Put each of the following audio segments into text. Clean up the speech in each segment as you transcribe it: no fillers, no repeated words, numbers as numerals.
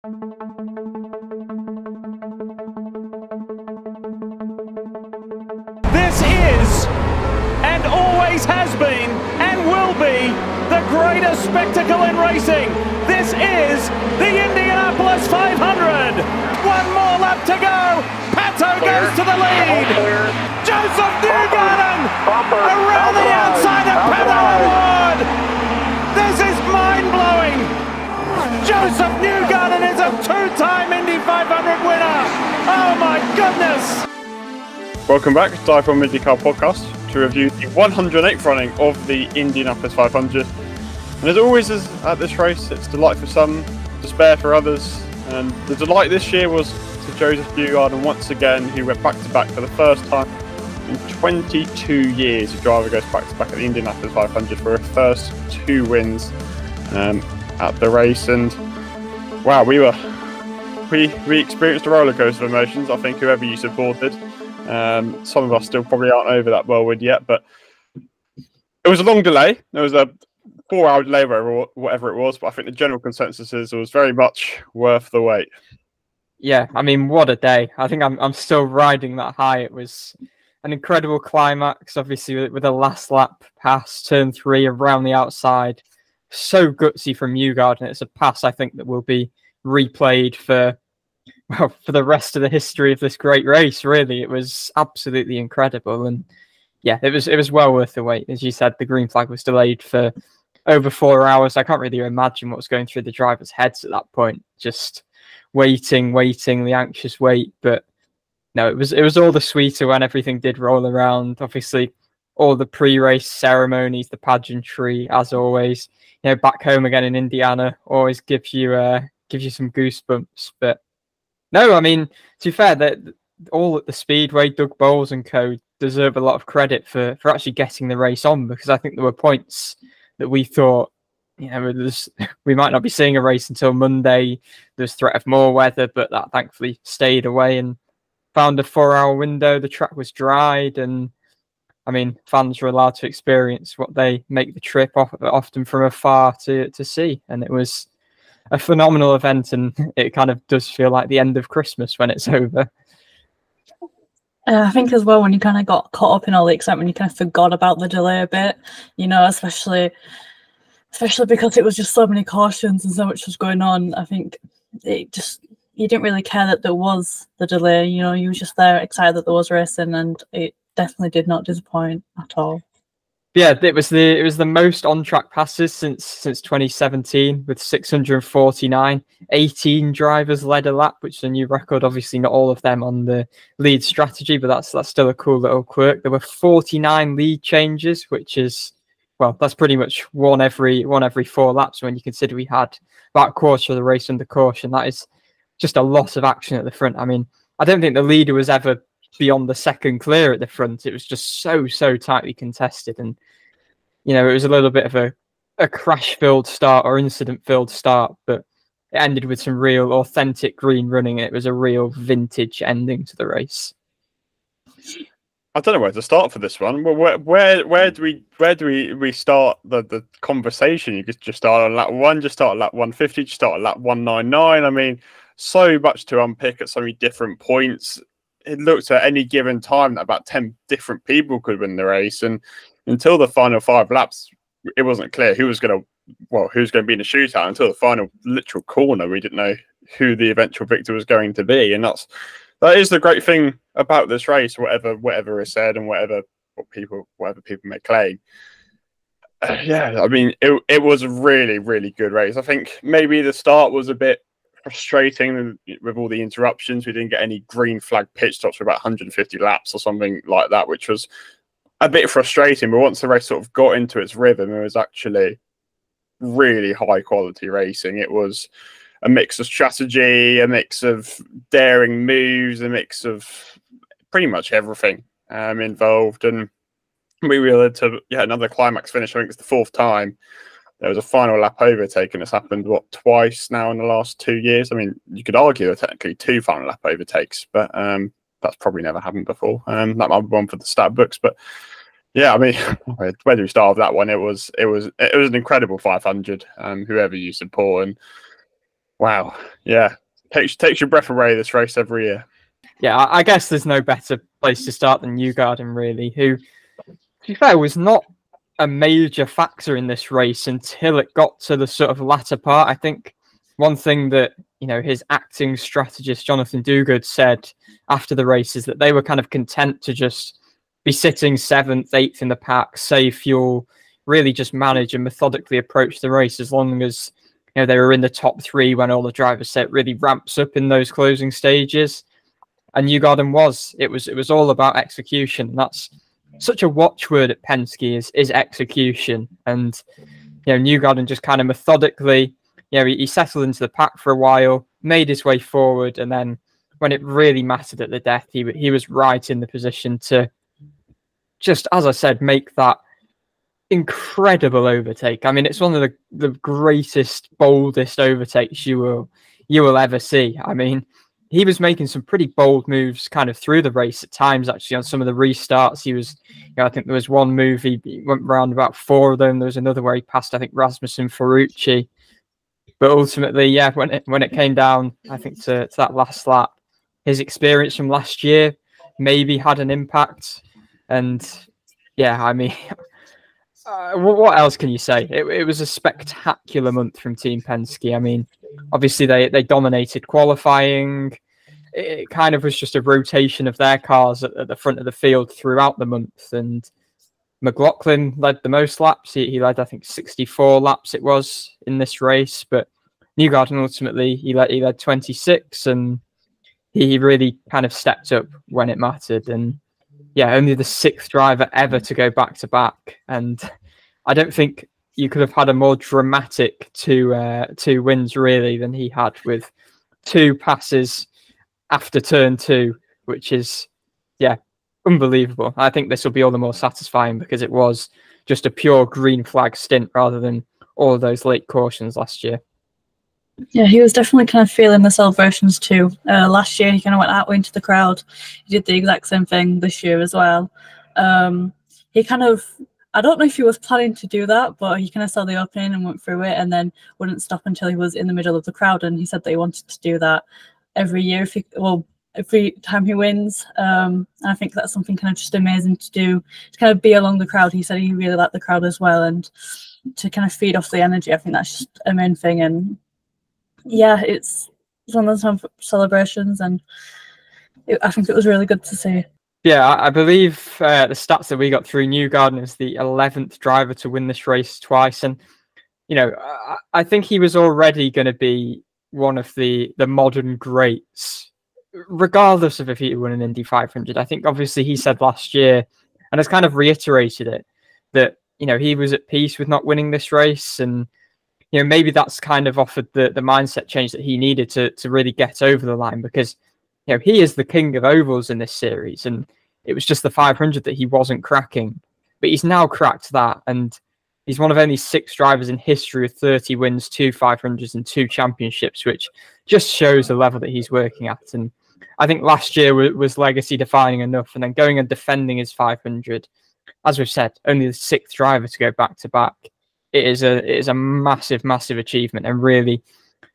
This is, and always has been, and will be, the greatest spectacle in racing. This is the Indianapolis 500. One more lap to go. Pato goes to the lead. Josef Newgarden around the outside of Pato O'Ward. This is mind-blowing. Josef Newgarden is a two-time Indy 500 winner. Oh my goodness. Welcome back to DIVEBOMB IndyCar Podcast to review the 108th running of the Indianapolis 500. And as always at this race, it's delight for some, despair for others. And the delight this year was to Josef Newgarden once again, who went back-to-back for the first time in 22 years. A driver goes back-to-back at the Indianapolis 500 for her first two wins at the race. And wow, we experienced a roller coaster of emotions. I think whoever you supported. Some of us still probably aren't over that whirlwind yet, but it was a long delay. There was a 4-hour delay, whatever it was, but I think the general consensus is it was very much worth the wait. Yeah, I mean, what a day. I think I'm still riding that high. It was an incredible climax, obviously, with the last lap pass, turn 3 around the outside. So gutsy from Newgarden. It's a pass, I think, that will be replayed for the rest of the history of this great race. Really, it was absolutely incredible, and yeah, it was well worth the wait. As you said, the green flag was delayed for over 4 hours. I can't really imagine what was going through the drivers' heads at that point, just waiting, the anxious wait. But no, it was all the sweeter when everything did roll around. Obviously, all the pre-race ceremonies, the pageantry, as always. You know, back home again in Indiana, always gives you some goosebumps. But no, I mean, to be fair, that all at the Speedway, Doug Bowles and co deserve a lot of credit for actually getting the race on, because I think there were points that we thought, you know, we might not be seeing a race until Monday. There's threat of more weather, but that thankfully stayed away and found a 4-hour window. The track was dried, and I mean, fans were allowed to experience what they make the trip often from afar to see, and it was a phenomenal event, and it kind of does feel like the end of Christmas when it's over. I think as well, when you kind of got caught up in all the excitement, you kind of forgot about the delay a bit, you know, especially because it was just so many cautions and so much was going on. I think you didn't really care that there was the delay, you know, you were just there excited that there was racing, and it definitely did not disappoint at all. Yeah, it was the most on-track passes since 2017 with 649. 18 drivers led a lap, which is a new record. Obviously, not all of them on the lead strategy, but that's still a cool little quirk. There were 49 lead changes, which is, well, that's pretty much one every 4 laps. When you consider we had about a quarter of the race under caution, that is just a lot of action at the front. I mean, I don't think the leader was ever beyond the second clear at the front. It was just so tightly contested, and you know, it was a little bit of a crash-filled start or incident-filled start, but it ended with some real authentic green running. It was a real vintage ending to the race. I don't know where to start for this one. Well, where do we start the conversation? You could just start on lap 1, just start at lap 150, just start at lap 199. I mean, so much to unpick at so many different points. It looked at any given time that about 10 different people could win the race, and until the final 5 laps, it wasn't clear who was going to be in the shootout. Until the final literal corner, we didn't know who the eventual victor was going to be, and that is the great thing about this race. Whatever is said and whatever people may claim. Yeah, I mean, it was a really good race. I think maybe the start was a bit frustrating with all the interruptions. We didn't get any green flag pit stops for about 150 laps or something like that, which was a bit frustrating. But once the race sort of got into its rhythm, it was actually really high quality racing. It was a mix of strategy, a mix of daring moves, a mix of pretty much everything involved. And we were to another climax finish. I think it's the 4th time there was a final lap overtake, and it's happened twice now in the last 2 years. I mean, you could argue there are technically 2 final lap overtakes, but that's probably never happened before. That might be one for the stat books, but yeah, I mean, where do we start with that one? It was an incredible 500. Whoever you support, and Wow. Yeah. Takes your breath away, this race, every year. Yeah, I guess there's no better place to start than Newgarden, really, who, to be fair, was not a major factor in this race until it got to the sort of latter part. I think one thing that, you know, his acting strategist, Josef Newgarden, said after the race is that they were kind of content to just be sitting 7th, 8th in the pack, save fuel, really just manage and methodically approach the race as long as, you know, they were in the top 3 when all the drivers say it really ramps up in those closing stages. And Newgarden it was all about execution. That's such a watchword at Penske is execution. And, you know, Newgarden just kind of methodically, you know, he settled into the pack for a while, made his way forward, and then when it really mattered at the death, he was right in the position to just, as I said, make that incredible overtake. I mean, it's one of the greatest, boldest overtakes you will ever see. I mean, he was making some pretty bold moves kind of through the race at times, actually, on some of the restarts. He was, you know, I think there was one move, he went around about 4 of them. There was another where he passed, I think, Rasmussen, Ferrucci. But ultimately, yeah, when it came down, I think, to that last lap, his experience from last year maybe had an impact. And yeah, I mean, what else can you say? It was a spectacular month from Team Penske. I mean, obviously they dominated qualifying. It kind of was just a rotation of their cars at the front of the field throughout the month. And McLaughlin led the most laps. He led, I think, 64 laps it was in this race. But Newgarden ultimately, he led 26, and he really kind of stepped up when it mattered. And yeah, only the 6th driver ever to go back-to-back. And I don't think you could have had a more dramatic two wins, really, than he had, with 2 passes after turn 2, which is, yeah, unbelievable. I think this will be all the more satisfying because it was just a pure green flag stint rather than all of those late cautions last year. Yeah, he was definitely kind of feeling the celebrations too. Last year, he kind of went out into the crowd. He did the exact same thing this year as well. He kind of, I don't know if he was planning to do that, but he kind of saw the opening and went through it and then wouldn't stop until he was in the middle of the crowd. And he said that he wanted to do that every year, every time he wins. And I think that's something kind of just amazing to do, to kind of be along the crowd. He said he really liked the crowd as well, and to kind of feed off the energy. I think that's just a main thing. And yeah, it's one of those celebrations, and I think it was really good to see. Yeah, I believe the stats that we got through, Newgarden is the 11th driver to win this race twice. And, you know, I think he was already going to be one of the modern greats, regardless of if he won an Indy 500. I think obviously he said last year, and has kind of reiterated it, that, you know, he was at peace with not winning this race. And, you know, maybe that's kind of offered the mindset change that he needed to really get over the line, because, you know, he is the king of ovals in this series, and it was just the 500 that he wasn't cracking. But he's now cracked that, and he's one of only 6 drivers in history with 30 wins, 2 500s, and 2 championships, which just shows the level that he's working at. And I think last year was legacy defining enough, and then going and defending his 500, as we've said, only the 6th driver to go back-to-back. It is a massive, massive achievement, and really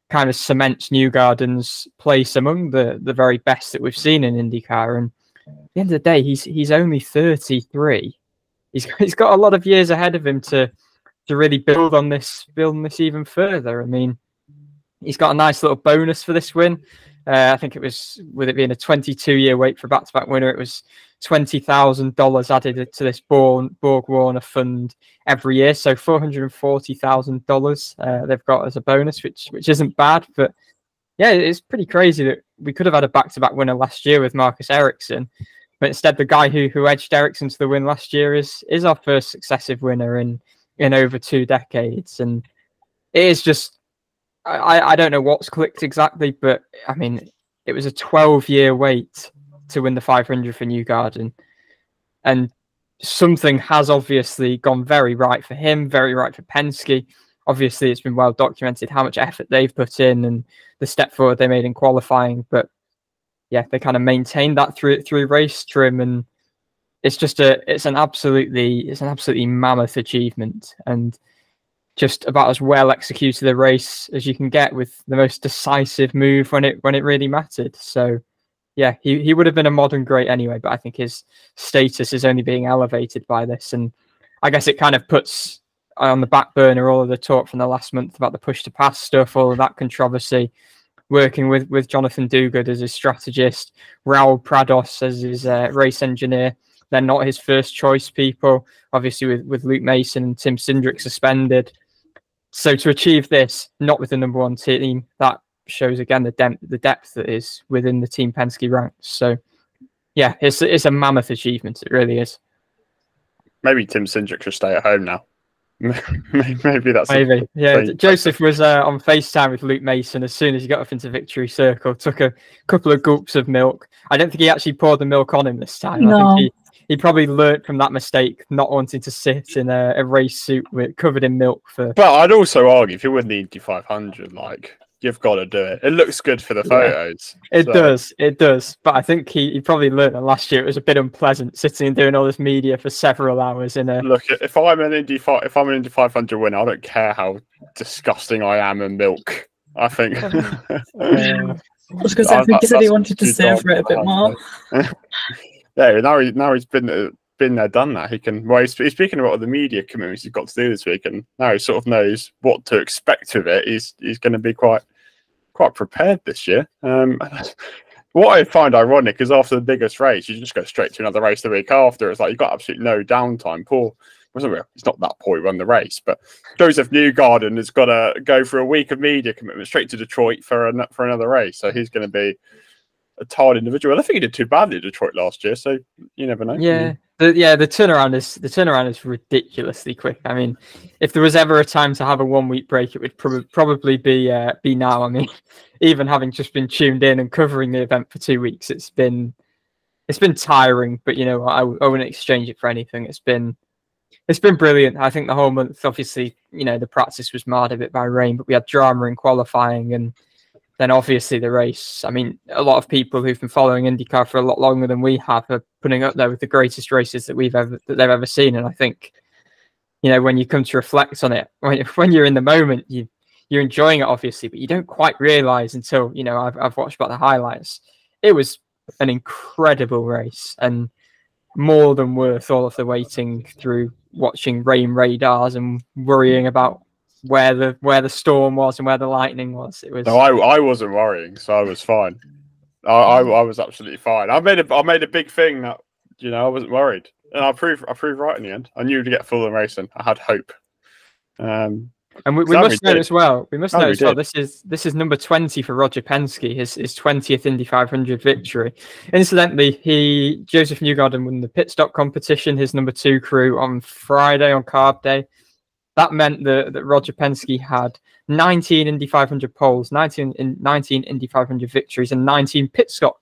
kind of cements Newgarden's place among the very best that we've seen in IndyCar. And at the end of the day, he's only 33. He's got a lot of years ahead of him to really build on this even further. I mean, he's got a nice little bonus for this win. I think it was, with it being a 22-year wait for a back-to-back winner, it was $20,000 added to this Borg Warner fund every year. So $440,000 they've got as a bonus, which isn't bad. But yeah, it's pretty crazy that we could have had a back-to-back winner last year with Marcus Ericsson, but instead the guy who edged Ericsson to the win last year is our first successive winner in over 2 decades. And it is just, I don't know what's clicked exactly, but I mean, it was a 12-year wait to win the 500 for Newgarden, and something has obviously gone very right for him, very right for Penske. Obviously, it's been well documented how much effort they've put in and the step forward they made in qualifying. But yeah, they kind of maintained that through race trim, and it's an absolutely mammoth achievement. And just about as well executed a race as you can get, with the most decisive move when it really mattered. So yeah, he would have been a modern great anyway, but I think his status is only being elevated by this. And I guess it kind of puts on the back burner all of the talk from the last month about the push to pass stuff, all of that controversy, working with Jonathan Dugard as his strategist, Raul Prados as his race engineer. They're not his first choice people, obviously with Luke Mason and Tim Cindric suspended. So to achieve this, not with the number one team, that shows again the depth that is within the Team Penske ranks. So yeah, it's a mammoth achievement. It really is. Maybe Tim Cindric should stay at home now. Maybe that's yeah. Joseph was on FaceTime with Luke Mason as soon as he got up into victory circle. Took a couple of gulps of milk. I don't think he actually poured the milk on him this time. No. I think he probably learnt from that mistake, not wanting to sit in a race suit covered in milk for. But I'd also argue if you win the Indy 500, like, you've got to do it. It looks good for the photos. It does. But I think he probably learned that last year it was a bit unpleasant sitting and doing all this media for several hours in a. Look, if I'm an Indy 500 winner, I don't care how disgusting I am in milk. I think. I was going to say, I think he said he wanted to savour it a bit more. Yeah, now he's been there, done that. He can. Well, he's speaking about the media commitments he's got to do this week, and now he sort of knows what to expect of it. He's going to be quite prepared this year. What I find ironic is after the biggest race, you just go straight to another race the week after. It's like you've got absolutely no downtime. It's not that poor he won the race, but Josef Newgarden has got to go for a week of media commitment straight to Detroit for another race. So he's going to be a tired individual. I think he did too badly at Detroit last year, so you never know. Yeah, the turnaround is ridiculously quick. I mean, if there was ever a time to have a 1 week break, it would probably be now. I mean, even having just been tuned in and covering the event for 2 weeks, it's been tiring. But you know, I wouldn't exchange it for anything. It's been brilliant. I think the whole month, obviously, you know, the practice was marred a bit by rain, but we had drama in qualifying, and then obviously the race. I mean, a lot of people who've been following IndyCar for a lot longer than we have are putting up there with the greatest races that they've ever seen. And I think, you know, when you come to reflect on it, when you're in the moment, you're enjoying it obviously, but you don't quite realize until, you know, I've watched about the highlights. It was an incredible race and more than worth all of the waiting through watching rain radars and worrying about where the storm was and where the lightning was. It was. No, I wasn't worrying, so I was fine. I was absolutely fine. I made a big thing that, you know, I wasn't worried, and I proved right in the end. I knew to get Fulham racing. I had hope. And we must note as well. We must note as well. This is number 20 for Roger Penske. His 20th Indy 500 victory. Incidentally, Josef Newgarden won the pit stop competition. His number 2 crew on Friday on carb day. That meant that Roger Penske had 19 Indy 500 poles, 19 Indy 500 victories, and 19 pit stop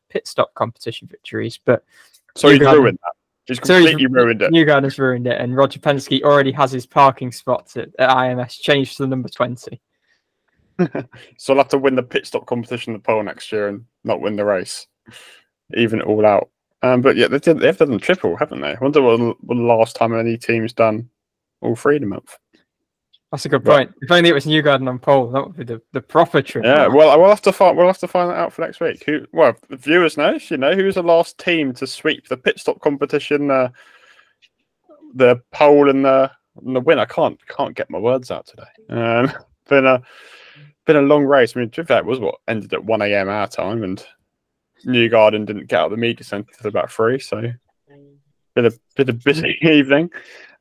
competition victories. But so he's ruined that. He's completely ruined it. Newgarden's ruined it, and Roger Penske already has his parking spots at IMS changed to the number 20. So I'll have to win the pit stop competition, the pole next year, and not win the race, even it all out. But yeah, they've done the triple, haven't they? I wonder what the last time any team's done all 3 in a month. That's a good point. If only it was Newgarden on pole, that would be the proper triple. Yeah, well, we'll have to find that out for next week. The viewers know, you know, who's the last team to sweep the pit stop competition, the pole and the win. I can't get my words out today. Been a long race. I mean, that was what ended at 1 a.m. our time, and Newgarden didn't get out of the media centre until about 3, so been a busy evening.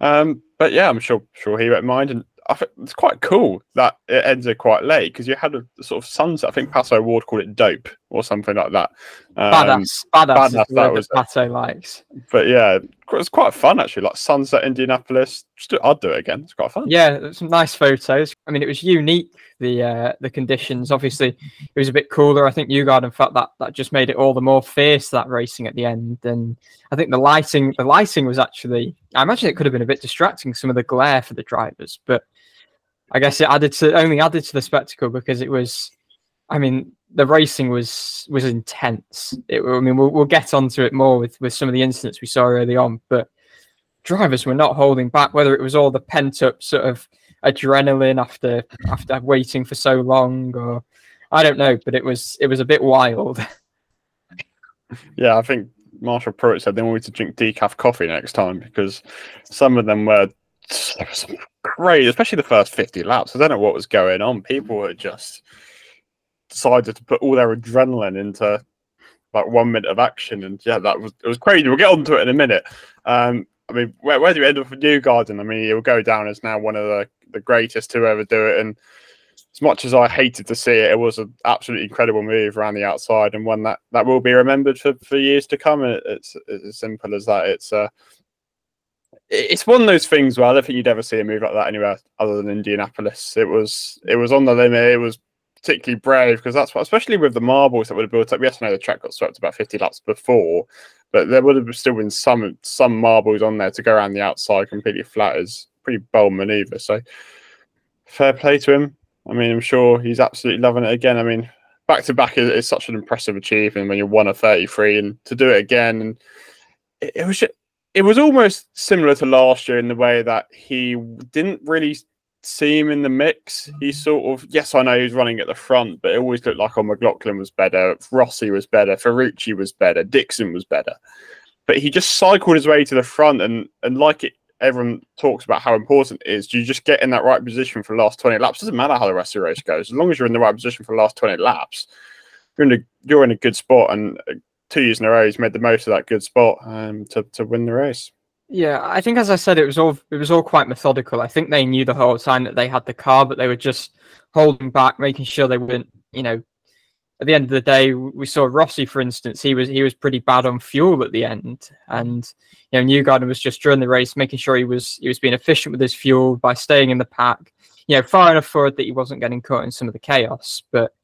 But yeah, I'm sure he won't mind. And I think it's quite cool that it ended quite late because you had a sort of sunset. I think Pato O'Ward called it dope or something like that. Badass is the word that Pato likes. But yeah, it was quite fun actually. Like sunset Indianapolis. I'd do it again. It's quite fun. Yeah, some nice photos. I mean, it was unique. The conditions. Obviously, it was a bit cooler. I think Newgarden felt that just made it all the more fierce, that racing at the end. And I think the lighting was actually. I imagine it could have been a bit distracting, some of the glare for the drivers, but I guess it only added to the spectacle because it was. I mean, the racing was intense. We'll get onto it more with some of the incidents we saw early on, but drivers were not holding back. Whether it was all the pent up sort of adrenaline after waiting for so long, or I don't know, but it was a bit wild. Yeah, I think Marshall Pruitt said they wanted to drink decaf coffee next time because some of them were great, especially the first 50 laps. I don't know what was going on. People were just decided to put all their adrenaline into like 1 minute of action, and yeah, it was crazy. We'll get onto it in a minute. I mean, where do you end up with Newgarden? I mean, he'll go down as now one of the greatest to ever do it, and as much as I hated to see it, it was an absolutely incredible move around the outside, and one that will be remembered for years to come. And it's as simple as that. It's one of those things where I don't think you'd ever see a move like that anywhere other than Indianapolis. It was on the limit. It was particularly brave because that's what, especially with the marbles that would have built up. Yes, I know the track got swept about 50 laps before, but there would have still been some marbles on there to go around the outside completely flat. Is pretty bold manoeuvre. So fair play to him. I mean, I'm sure he's absolutely loving it again. I mean, back to back is such an impressive achievement when you're 1 of 33, and to do it again, and it was almost similar to last year in the way that he didn't really see him in the mix. He sort of, yes, I know he was running at the front, but it always looked like McLaughlin was better, Rossi was better, Ferrucci was better, Dixon was better. But he just cycled his way to the front, and like it, everyone talks about how important it is. You just get in that right position for the last 20 laps. Doesn't matter how the rest of the race goes. As long as you're in the right position for the last 20 laps, you're in a good spot. And 2 years in a row, he's made the most of that good spot to win the race. Yeah, I think, as I said, it was all quite methodical. I think they knew the whole time that they had the car, but they were just holding back, making sure they wouldn't, at the end of the day, we saw Rossi, for instance, he was pretty bad on fuel at the end. And, Newgarden was just during the race, making sure he was being efficient with his fuel by staying in the pack, far enough forward that he wasn't getting caught in some of the chaos. But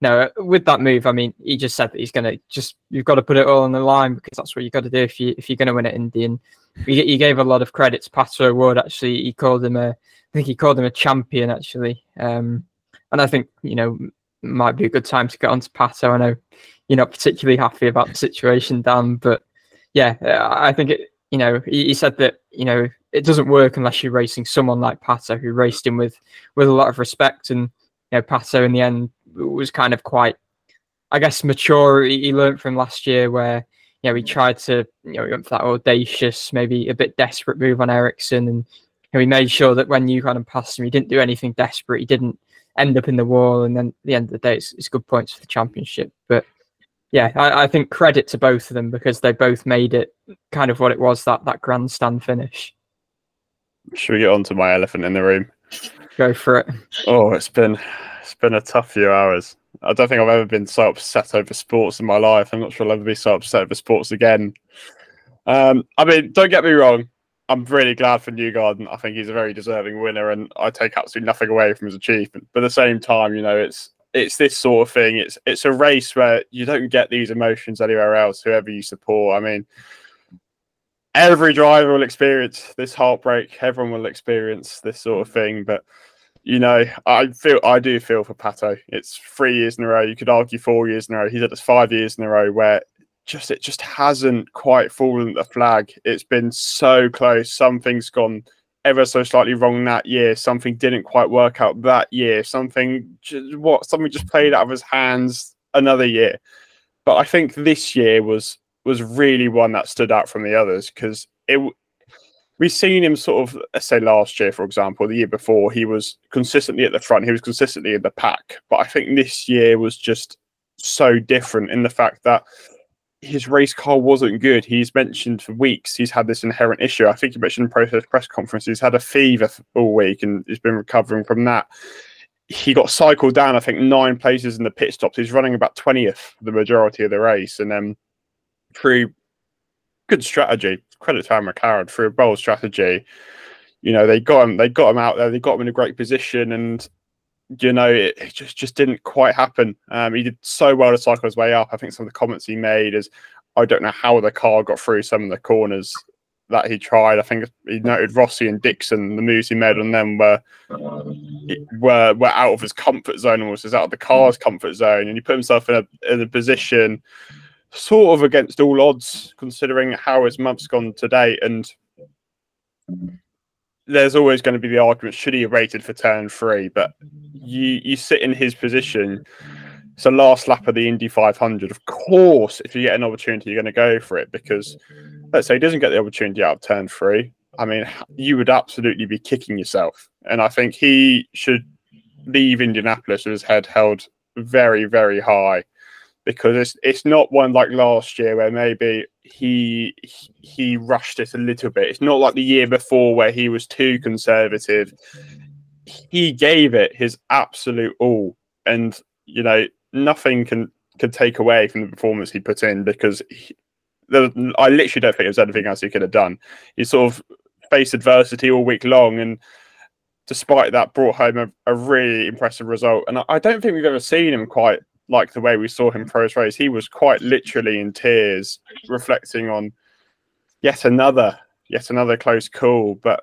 no, with that move, I mean, he just said that he's going to you've got to put it all on the line because that's what you've got to do if you're going to win at Indy. And he gave a lot of credit to Pato O'Ward. Actually, he called him a champion, actually. And I think, might be a good time to get on to Pato. I know you're not particularly happy about the situation, Dan, but yeah, I think he said that, it doesn't work unless you're racing someone like Pato, who raced him with a lot of respect. And, Pato in the end was kind of quite, I guess, mature. He learned from last year where, he tried to, he went for that audacious, maybe a bit desperate move on Ericsson. And he made sure that when you kind of passed him, he didn't do anything desperate. He didn't end up in the wall, and then at the end of the day, it's good points for the championship. But yeah, I think credit to both of them because they both made it kind of what it was, that grandstand finish. Should we get on to my elephant in the room? Go for it. Oh, it's been a tough few hours. I don't think I've ever been so upset over sports in my life. I'm not sure I'll ever be so upset over sports again. I mean, don't get me wrong. I'm really glad for Newgarden. I think he's a very deserving winner, and I take absolutely nothing away from his achievement. But at the same time, it's this sort of thing. It's a race where you don't get these emotions anywhere else, whoever you support. I mean, every driver will experience this heartbreak. Everyone will experience this sort of thing. But, I do feel for Pato. It's 3 years in a row. You could argue 4 years in a row. He's had 5 years in a row where it just hasn't quite fallen at the flag. It's been so close. Something's gone ever so slightly wrong that year. Something didn't quite work out that year. Something just played out of his hands another year. But I think this year was really one that stood out from the others because we've seen him sort of, let's say last year, for example, the year before, he was consistently at the front. He was consistently in the pack. But I think this year was just so different in the fact that his race car wasn't good. He's mentioned for weeks he's had this inherent issue. I think he mentioned in press conference he's had a fever all week and he's been recovering from that. He got cycled down, I think, 9 places in the pit stops. He's running about 20th for the majority of the race. And then through good strategy, credit to McLaren, through a bold strategy, they got him out there. They got him in a great position, and it just didn't quite happen. He did so well to cycle his way up. I think some of the comments he made is, I don't know how the car got through some of the corners that he tried. I think he noted Rossi and Dixon, the moves he made on them were out of his comfort zone, almost as out of the car's comfort zone. And he put himself in a position sort of against all odds, considering how his month's gone to date. And there's always going to be the argument, should he have rated for turn 3? But you sit in his position. It's the last lap of the Indy 500. Of course, if you get an opportunity, you're going to go for it, because let's say he doesn't get the opportunity out of turn 3. I mean, you would absolutely be kicking yourself. And I think he should leave Indianapolis with his head held very, very high, because it's not one like last year where maybe he rushed it a little bit. It's not like the year before where he was too conservative. He gave it his absolute all, and nothing can take away from the performance he put in, because I literally don't think there's anything else he could have done. He sort of faced adversity all week long, and despite that, brought home a really impressive result. And I don't think we've ever seen him quite like the way we saw him post-race. He was quite literally in tears, reflecting on yet another close call. But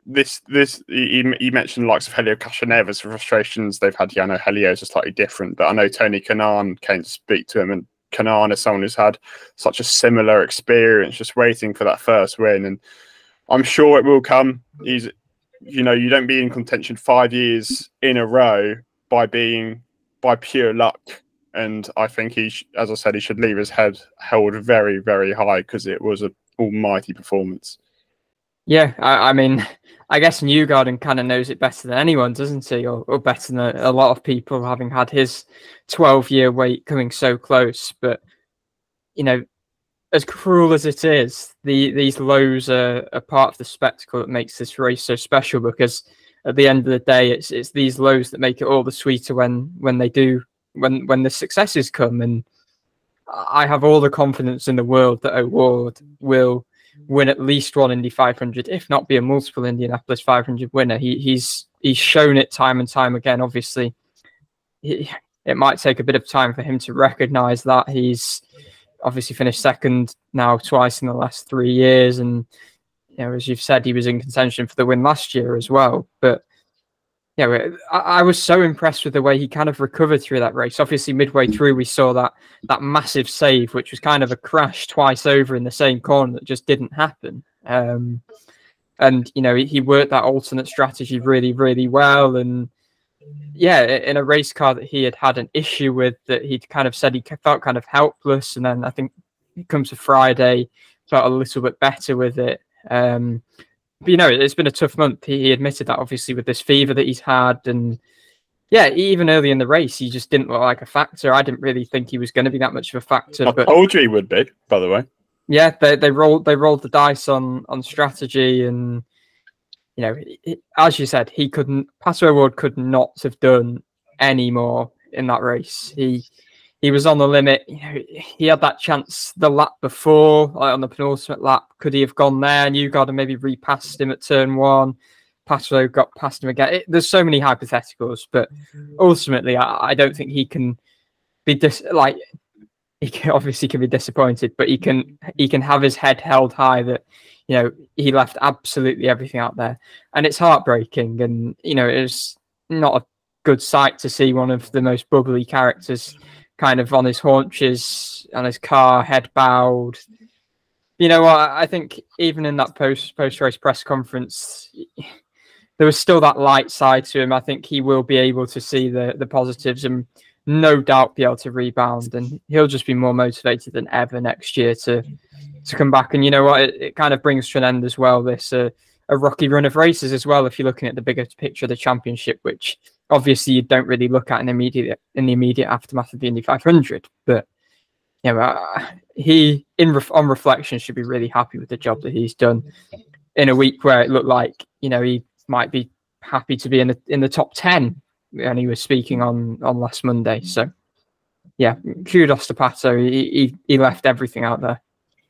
this he mentioned the likes of Helio Castroneves, frustrations they've had. Yeah, I know Helio's are slightly different, but I know Tony Kanaan came to speak to him, and Kanaan is someone who's had such a similar experience, just waiting for that first win. And I'm sure it will come. You don't be in contention 5 years in a row by pure luck. And I think as I said, he should leave his head held very, very high, because it was an almighty performance. Yeah, I mean, I guess Newgarden kind of knows it better than anyone, doesn't he? Or better than a lot of people, having had his 12-year wait coming so close. But, as cruel as it is, these lows are part of the spectacle that makes this race so special, because at the end of the day, it's these lows that make it all the sweeter when the successes come. And I have all the confidence in the world that O'Ward will win at least one Indy 500, if not be a multiple Indianapolis 500 winner. He's shown it time and time again. Obviously, it might take a bit of time for him to recognize that. He's obviously finished second now twice in the last 3 years, and as you've said, he was in contention for the win last year as well. But I was so impressed with the way he kind of recovered through that race. Obviously, midway through, we saw that massive save, which was kind of a crash twice over in the same corner that just didn't happen. And he worked that alternate strategy really, really well. And in a race car that he had an issue with, that he'd kind of said he felt kind of helpless. And then I think it comes to Friday, felt a little bit better with it. But it's been a tough month. He admitted that, obviously, with this fever that he's had. And even early in the race, he just didn't look like a factor. I didn't really think he was going to be that much of a factor. I told you he would be, by the way. Yeah, they rolled the dice on strategy, and as you said, Pato O'Ward could not have done any more in that race. He was on the limit. He had that chance the lap before, on the penultimate lap. Could he have gone there? Newgarden maybe repassed him at turn 1. Pato got past him again. There's so many hypotheticals, but ultimately, I don't think he can be he obviously can be disappointed, but he can have his head held high that he left absolutely everything out there, and it's heartbreaking. And it's not a good sight to see one of the most bubbly characters kind of on his haunches, on his car, head bowed. I think even in that post-race press conference, there was still that light side to him. I think he will be able to see the positives, and no doubt be able to rebound, and he'll just be more motivated than ever next year to come back. And it kind of brings to an end as well this a rocky run of races as well, if you're looking at the bigger picture of the championship, which obviously you don't really look at in the immediate aftermath of the Indy 500. But he on reflection should be really happy with the job that he's done in a week where it looked like he might be happy to be in the top 10, and he was speaking on last Monday. So kudos to Pato. He left everything out there.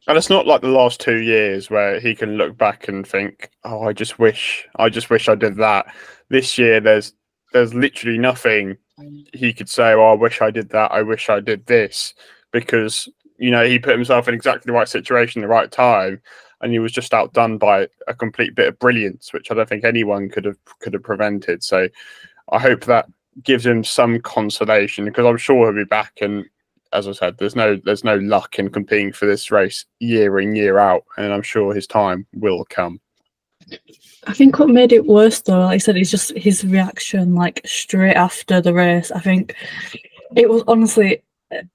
And it's not like the last 2 years where he can look back and think, "Oh, I just wish I did that." This year, there's literally nothing he could say, "Oh, I wish I did that. I wish I did this," because he put himself in exactly the right situation, the right time, and he was just outdone by a complete bit of brilliance, which I don't think anyone could have prevented. So I hope that gives him some consolation, because I'm sure he'll be back. And as I said, there's no luck in competing for this race year in, year out, and I'm sure his time will come. I think what made it worse, though, like I said, is just his reaction, like straight after the race. I think it was honestly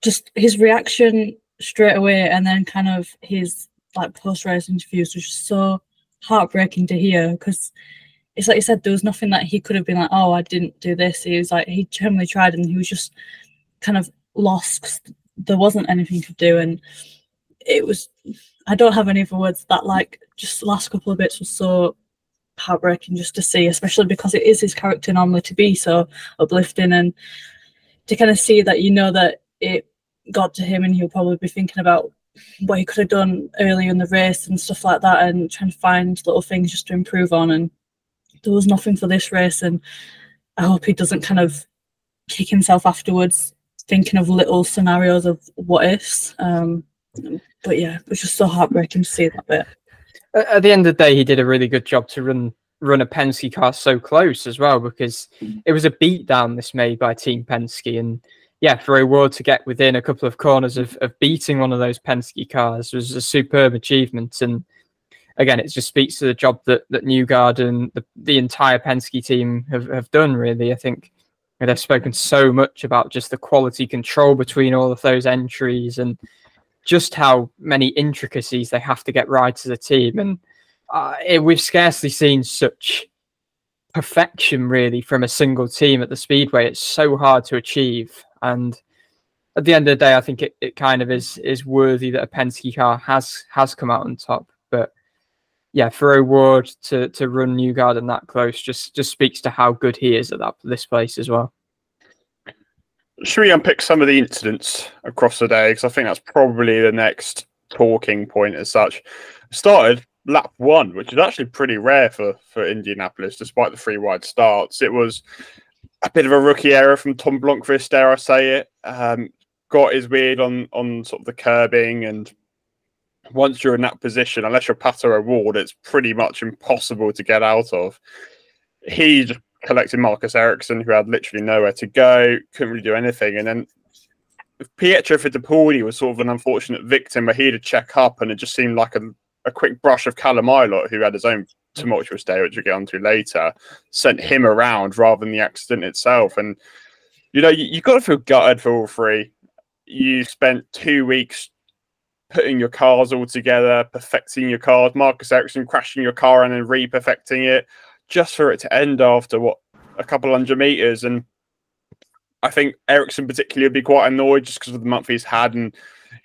just his reaction straight away, and then kind of his like post-race interviews was just so heartbreaking to hear, because it's like you said, there was nothing that he could have been like, oh, I didn't do this. He was like, he genuinely tried, and he was just kind of lost 'cause there wasn't anything to do, and it was. I don't have any other words. That like just the last couple of bits was so heartbreaking just to see, especially because it is his character normally to be so uplifting, and to kind of see that, you know, that it got to him and he'll probably be thinking about what he could have done earlier in the race and stuff like that, and trying to find little things just to improve on, and there was nothing for this race. And I hope he doesn't kind of kick himself afterwards thinking of little scenarios of what ifs. But yeah, it was just so heartbreaking to see that bit. At the end of the day, he did a really good job to run a Penske car so close as well, because it was a beatdown this made by Team Penske. And yeah, for O'Ward to get within a couple of corners of beating one of those Penske cars was a superb achievement. And again, it just speaks to the job that Newgarden, the entire Penske team have done, really. I think they've spoken so much about just the quality control between all of those entries, and just how many intricacies they have to get right as a team. And we've scarcely seen such perfection, really, from a single team at the Speedway. It's so hard to achieve. And at the end of the day, I think it kind of is worthy that a Penske car has come out on top. But yeah, for O'Ward to run Newgarden that close just speaks to how good he is at this place as well. Should we unpick some of the incidents across the day? Because I think that's probably the next talking point as such. Started lap 1, which is actually pretty rare for Indianapolis, despite the 3 wide starts. It was a bit of a rookie error from Tom Blomqvist, dare I say it. Got his weird on sort of the curbing, and once you're in that position, unless you're Pato O'Ward, it's pretty much impossible to get out of. He just collected Marcus Ericsson, who had literally nowhere to go, couldn't really do anything. And then Pietro Fittipaldi was sort of an unfortunate victim, where he had to check up, and it just seemed like a quick brush of Callum Ilott, who had his own tumultuous day, which we'll get onto later, sent him around rather than the accident itself. And, you know, you've got to feel gutted for all three. You spent 2 weeks putting your cars all together, perfecting your cars, Marcus Ericsson crashing your car and then re-perfecting it, just for it to end after, what, a couple hundred meters. And I think Ericsson particularly would be quite annoyed just because of the month he's had, and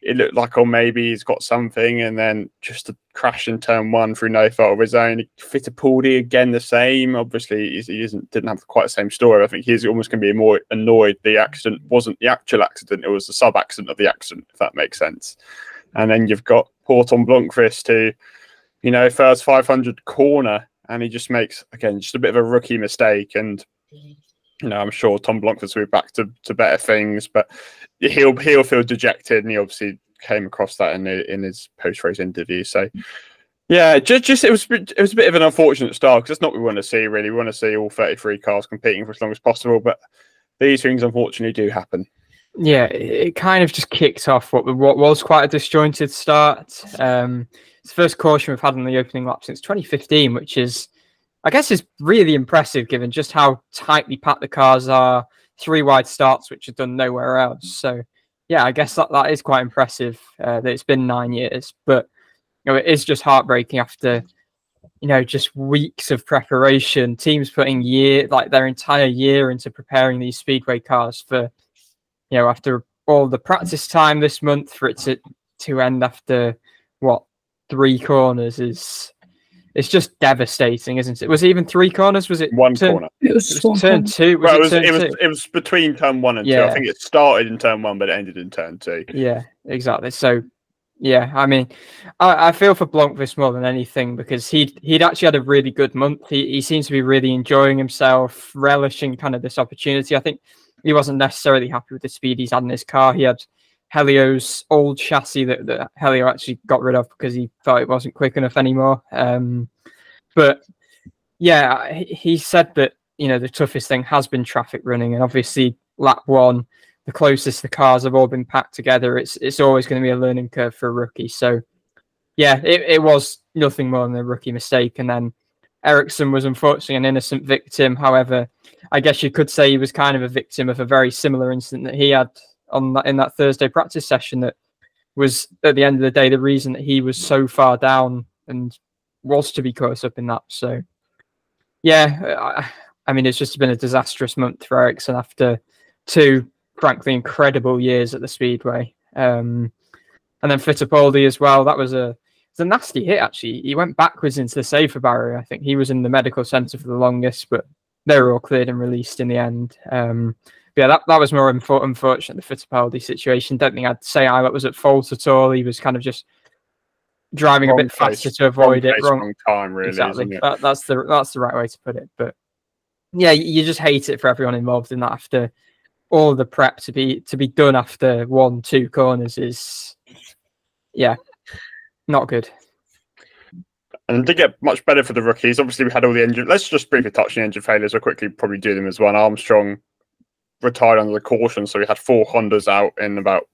it looked like, oh, maybe he's got something, and then just a crash in turn 1 through no fault of his own. Fittipaldi, again, the same. Obviously, he didn't have quite the same story. I think he's almost going to be more annoyed the accident wasn't the actual accident, it was the sub-accident of the accident, if that makes sense. And then you've got poor Tom Blomqvist, who, you know, first 500 corner, and he just makes, again, just a bit of a rookie mistake. And, you know, I'm sure Tom Blomqvist will be back to better things, but he'll feel dejected, and he obviously came across that in his post-race interview. So, yeah, just it was a bit of an unfortunate start, because that's not what we want to see, really. We want to see all 33 cars competing for as long as possible, but these things, unfortunately, do happen. Yeah, it kind of just kicked off what was quite a disjointed start. It's the first caution we've had on the opening lap since 2015, which is, I guess, is really impressive given just how tightly packed the cars are. 3 wide starts, which are done nowhere else. So, yeah, I guess that is quite impressive that it's been 9 years. But, you know, it is just heartbreaking after, you know, just weeks of preparation. Teams putting their entire year into preparing these speedway cars for, you know, after all the practice time this month, for it to end after, what, 3 corners it's just devastating, isn't it? Was it even 3 corners? Was it one corner? It was turn 2. It was between turn 1 and 2. I think it started in turn 1, but it ended in turn 2. Yeah, exactly. So, yeah, I mean, I feel for Blomqvist more than anything, because he'd actually had a really good month. He seems to be really enjoying himself, relishing kind of this opportunity. I think he wasn't necessarily happy with the speed he's had in his car. He had Helio's old chassis that Helio actually got rid of because he thought it wasn't quick enough anymore. But yeah, he said that, you know, the toughest thing has been traffic running, and obviously lap 1, the closest the cars have all been packed together, it's always going to be a learning curve for a rookie. So yeah, it was nothing more than a rookie mistake. And then Ericsson was unfortunately an innocent victim. However, I guess you could say he was kind of a victim of a very similar incident that he had in that Thursday practice session that was, at the end of the day, the reason that he was so far down and was to be caught up in that. So, yeah, I mean, it's just been a disastrous month for Ericsson after 2, frankly, incredible years at the Speedway. And then Fittipaldi as well. That was a nasty hit, actually. He went backwards into the safer barrier. I think he was in the medical centre for the longest, but they were all cleared and released in the end. Yeah, that was more unfortunate, the Fittipaldi situation. Don't think I'd say Eilert was at fault at all. He was kind of just driving a bit faster to avoid it. Wrong time, really. Exactly. Isn't it? That's the right way to put it. But yeah, you just hate it for everyone involved in that. After all of the prep to be done after 1-2 corners is, yeah, not good. And it did get much better for the rookies. Obviously, we had all the engine. Let's just briefly touch the engine failures. We'll quickly probably do them as well. Armstrong retired under the caution, so we had 4 Hondas out in about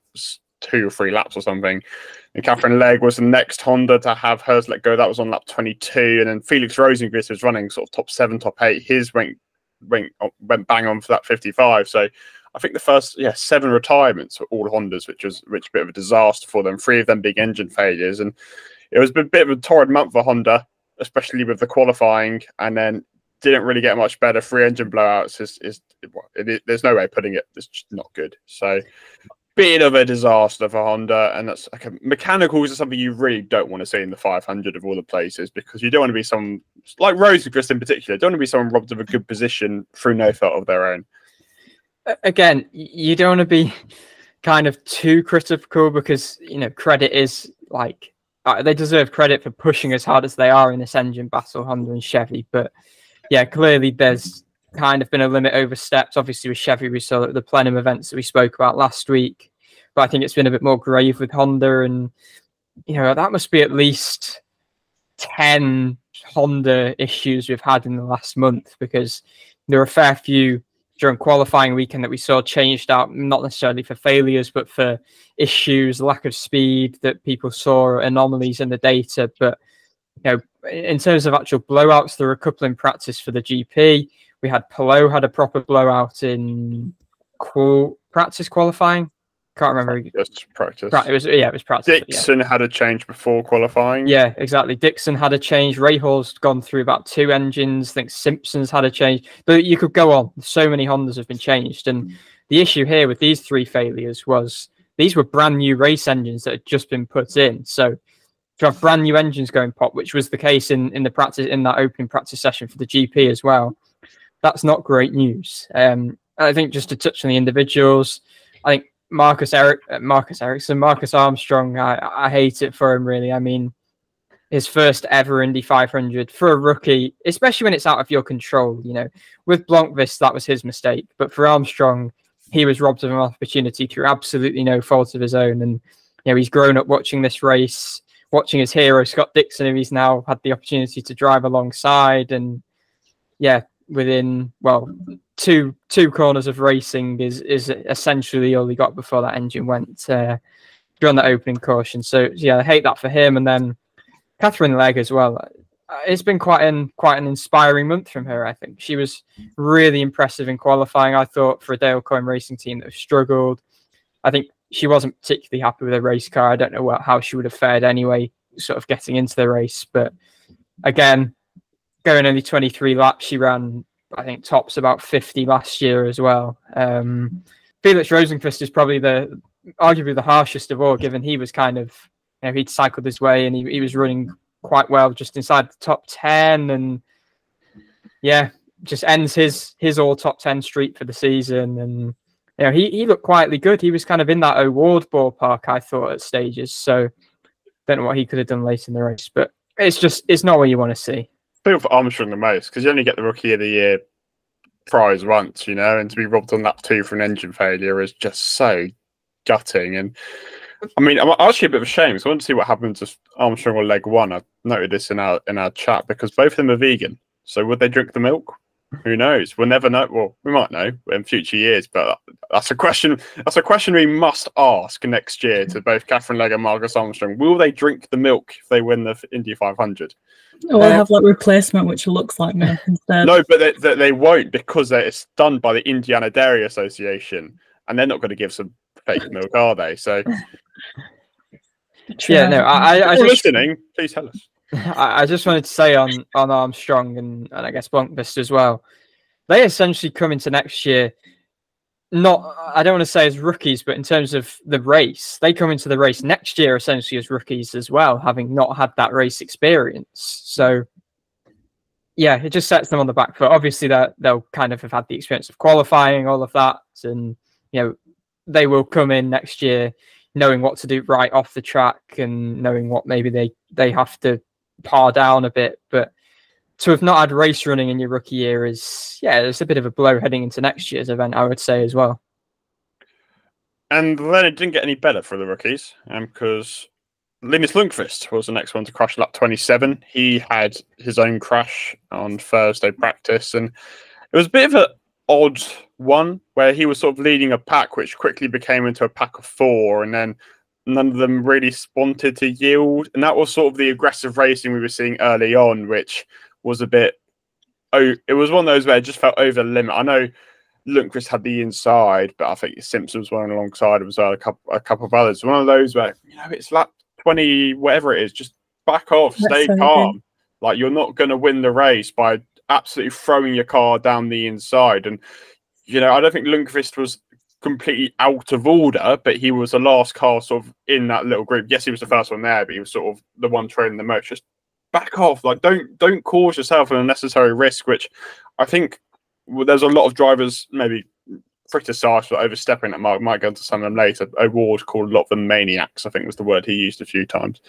2 or 3 laps or something. And Catherine Legge was the next Honda to have hers let go. That was on lap 22. And then Felix Rosenqvist was running sort of top 7, top 8. His went bang on for that 55. So I think the first 7 retirements were all Hondas, which was a bit of a disaster for them. 3 of them big engine failures, and it was a bit of a torrid month for Honda, especially with the qualifying, and then didn't really get much better. 3 engine blowouts there's no way of putting it. It's just not good. So bit of a disaster for Honda, and that's like mechanicals are something you really don't want to see in the 500 of all the places, because you don't want to be someone like Rosenqvist in particular. Don't want to be someone robbed of a good position through no fault of their own. Again, you don't want to be kind of too critical, because credit is like they deserve credit for pushing as hard as they are in this engine battle, Honda and Chevy. But yeah, clearly there's kind of been a limit overstepped. Obviously with Chevy, we saw the plenum events that we spoke about last week, but I think it's been a bit more grave with Honda, and that must be at least 10 Honda issues we've had in the last month, because there are a fair few during qualifying weekend that we saw changed out, not necessarily for failures, but for issues, lack of speed that people saw, anomalies in the data. But in terms of actual blowouts, there were a couple in practice for the GP. We had Palou had a proper blowout in practice qualifying. Can't remember. Just practice. It was practice. Dixon had a change before qualifying. Yeah, exactly. Dixon had a change. Rahaal's gone through about 2 engines. I think Simpson's had a change. But you could go on. So many Hondas have been changed. And the issue here with these 3 failures was these were brand new race engines that had just been put in. So to have brand new engines going pop, which was the case in the practice, in that opening practice session for the GP as well, that's not great news. I think just to touch on the individuals, I think Marcus Armstrong, I hate it for him, really. I mean, his first ever Indy 500 for a rookie, especially when it's out of your control. With Blomqvist, that was his mistake. But for Armstrong, he was robbed of an opportunity through absolutely no fault of his own. And, he's grown up watching this race, watching his hero, Scott Dixon, who he's now had the opportunity to drive alongside. And, yeah, within, two corners of racing is essentially all he got before that engine went during that opening caution. So yeah, I hate that for him. And then Catherine Legge as well. It's been quite an inspiring month from her. I think she was really impressive in qualifying. I thought for a Dale Coyne racing team that have struggled, I think she wasn't particularly happy with her race car. I don't know how she would have fared anyway, sort of getting into the race. But again, going only 23 laps, she ran, I think, tops about 50 last year as well. Felix Rosenqvist is probably arguably the harshest of all, given he was kind of, he'd cycled his way and he was running quite well just inside the top 10, and yeah, just ends his all top 10 streak for the season. And he looked quietly good. He was kind of in that O'Ward ballpark, I thought, at stages. So don't know what he could have done late in the race, but it's not what you want to see. I feel for Armstrong the most, because you only get the Rookie of the Year prize once, and to be robbed on lap 2 for an engine failure is just so gutting. And I mean, I'm actually a bit of a shame, because I want to see what happened to Armstrong or Leg 1. I noted this in our chat, because both of them are vegan. So would they drink the milk? Who knows? We'll never know. Well, we might know in future years, but that's a question. That's a question we must ask next year to both Catherine Legge and Marcus Armstrong. Will they drink the milk if they win the Indy 500? Or they'll have like replacement, which looks like milk instead. No, but they won't, because it's done by the Indiana Dairy Association, and they're not going to give some fake milk, are they? So, yeah, no, I just listening. Please tell us. I just wanted to say on Armstrong and I guess Blomqvist as well. They essentially come into next year, not, I don't want to say as rookies, but in terms of the race, they come into the race next year essentially as rookies as well, having not had that race experience. So, yeah, it just sets them on the back foot. Obviously, they'll kind of have had the experience of qualifying, all of that, and they will come in next year knowing what to do right off the track and knowing what maybe they have to par down a bit. But to have not had race running in your rookie year is, it's a bit of a blow heading into next year's event, I would say, as well. And then it didn't get any better for the rookies, because Linus Lundqvist was the next one to crash lap 27. He had his own crash on Thursday practice, and it was a bit of an odd one where he was sort of leading a pack, which quickly became into a pack of 4, and then none of them really wanted to yield. And that was sort of the aggressive racing we were seeing early on, which was a bit, it was one of those where it just felt over the limit. I know Lundqvist had the inside, but I think Simpson was running alongside him as well, a couple of others. One of those where, it's lap 20, whatever it is, just back off, stay calm. Like, you're not going to win the race by absolutely throwing your car down the inside. And, I don't think Lundqvist was completely out of order, but he was the last car sort of in that little group. Yes, he was the first one there, but he was sort of the one trailing the most. Just back off. Like, don't cause yourself an unnecessary risk, which I think there's a lot of drivers maybe criticise for overstepping that mark. Might go into some of them later. O'Ward called a lot of them maniacs, I think was the word he used a few times.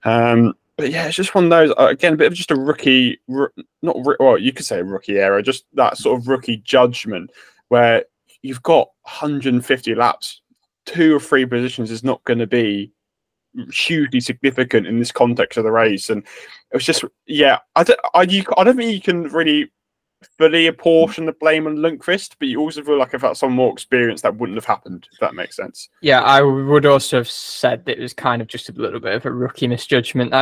But yeah, it's just one of those, again, a bit of just a rookie, well, you could say a rookie error, just that sort of rookie judgment where you've got 150 laps, 2 or 3 positions is not going to be hugely significant in this context of the race. And it was just, I don't think you can really fully apportion the blame on Lundqvist, but you also feel like if that's some more experience, that wouldn't have happened, if that makes sense. Yeah, I would also have said that it was kind of just a little bit of a rookie misjudgment.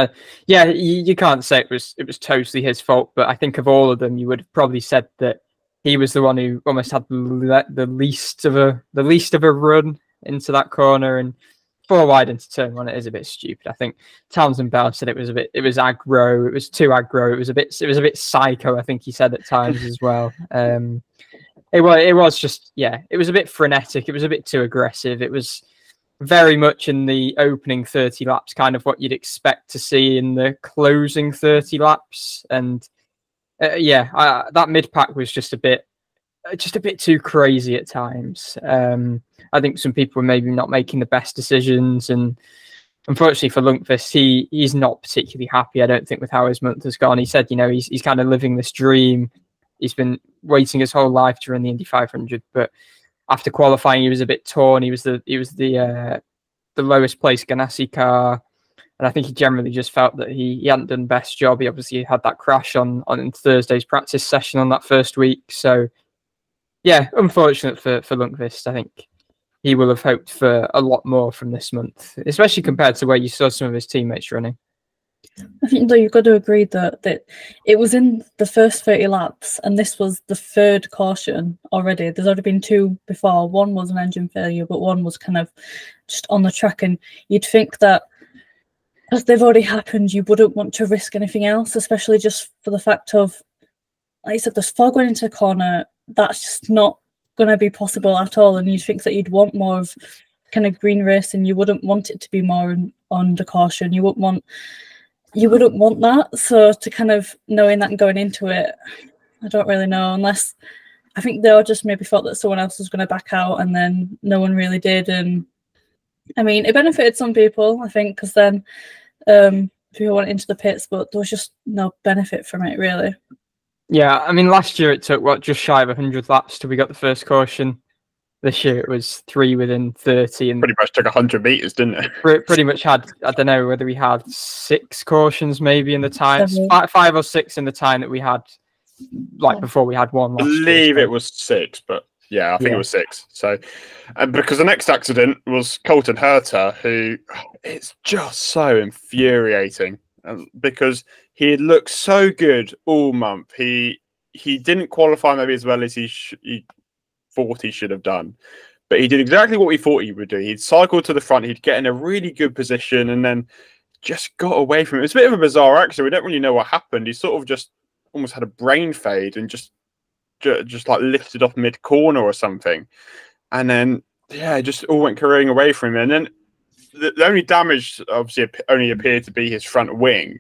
You can't say it was totally his fault, but I think of all of them, you would have probably said that he was the one who almost had the least of a run into that corner, and 4 wide into turn 1. It is a bit stupid. I think Townsend Bell said it was aggro. It was too aggro. It was a bit psycho, I think he said at times as well. It was just, it was a bit frenetic. It was a bit too aggressive. It was very much in the opening 30 laps, kind of what you'd expect to see in the closing 30 laps. And that mid pack was just a bit too crazy at times. I think some people were maybe not making the best decisions, and unfortunately for Lundqvist, he's not particularly happy, I don't think, with how his month has gone. He said, he's kind of living this dream. He's been waiting his whole life to run the Indy 500, but after qualifying, he was a bit torn. He was the lowest placed Ganassi car, and I think he generally just felt that he hadn't done the best job. He obviously had that crash on Thursday's practice session on that first week, so yeah, unfortunate for Lundqvist. I think he will have hoped for a lot more from this month, especially compared to where you saw some of his teammates running. I think, though, you've got to agree that it was in the first 30 laps, and this was the 3rd caution already. There's already been 2 before. One was an engine failure, but one was kind of just on the track, and you'd think that as they've already happened, you wouldn't want to risk anything else, especially just for the fact of, like you said, there's 4 going into the corner. That's just not going to be possible at all, and you'd think that you'd want more of kind of green racing. You wouldn't want it to be more on the caution. You wouldn't want that. So to kind of knowing that and going into it, I don't really know, unless I think they all just maybe thought that someone else was going to back out, and then no one really did. And I mean, it benefited some people, I think, because then people went into the pits, but there was just no benefit from it, really. Yeah, I mean, last year it took, just shy of 100 laps till we got the first caution. This year it was 3 within 30. And pretty much took 100 metres, didn't it? Pretty much had, I don't know whether we had 6 cautions maybe in the time, 5 or 6 in the time that we had like before we had one I last believe year, it was 6, but yeah, I think Yeah. it was 6. So, because the next accident was Colton Herta, who it's just so infuriating because he had looked so good all month. He didn't qualify maybe as well as he thought he should have done, but he did exactly what he thought he would do. He'd cycle to the front, he'd get in a really good position, and then just got away from it. It was a bit of a bizarre accident. We don't really know what happened. He sort of just almost had a brain fade and just like lifted off mid corner or something, and then it just all went careening away from him. And then the only damage obviously only appeared to be his front wing,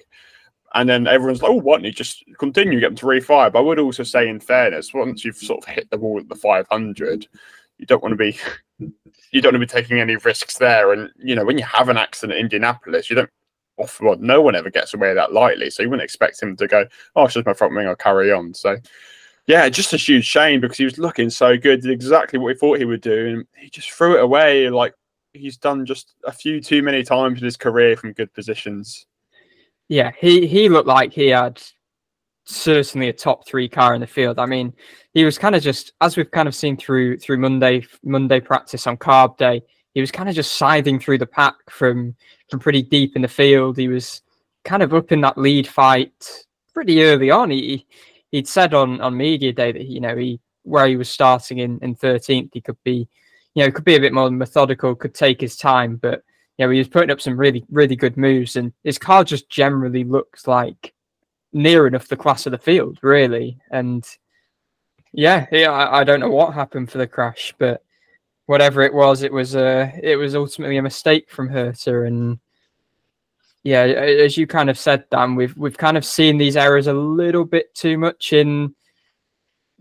and then everyone's like, "Oh, why don't you just continue, get him to refire?" But I would also say, in fairness, once you've sort of hit the wall at the 500, you don't want to be taking any risks there. And when you have an accident in Indianapolis, you don't. No one ever gets away that lightly, so you wouldn't expect him to go, "Oh, it's just my front wing, I'll carry on." So. Yeah, just a huge shame because he was looking so good, did exactly what he thought he would do, and he just threw it away like he's done just a few too many times in his career from good positions. Yeah, he looked like he had certainly a top 3 car in the field. I mean, he was kind of just, as we've kind of seen through Monday practice on Carb Day, he was kind of just siding through the pack from pretty deep in the field. He was kind of up in that lead fight pretty early on. He'd said on media day that where he was starting in 13th, he could be a bit more methodical, could take his time, but he was putting up some really, really good moves, and his car just generally looks like near enough the class of the field, really. And I don't know what happened for the crash, but whatever it was ultimately a mistake from Herta. And yeah, as you kind of said, Dan, we've kind of seen these errors a little bit too much in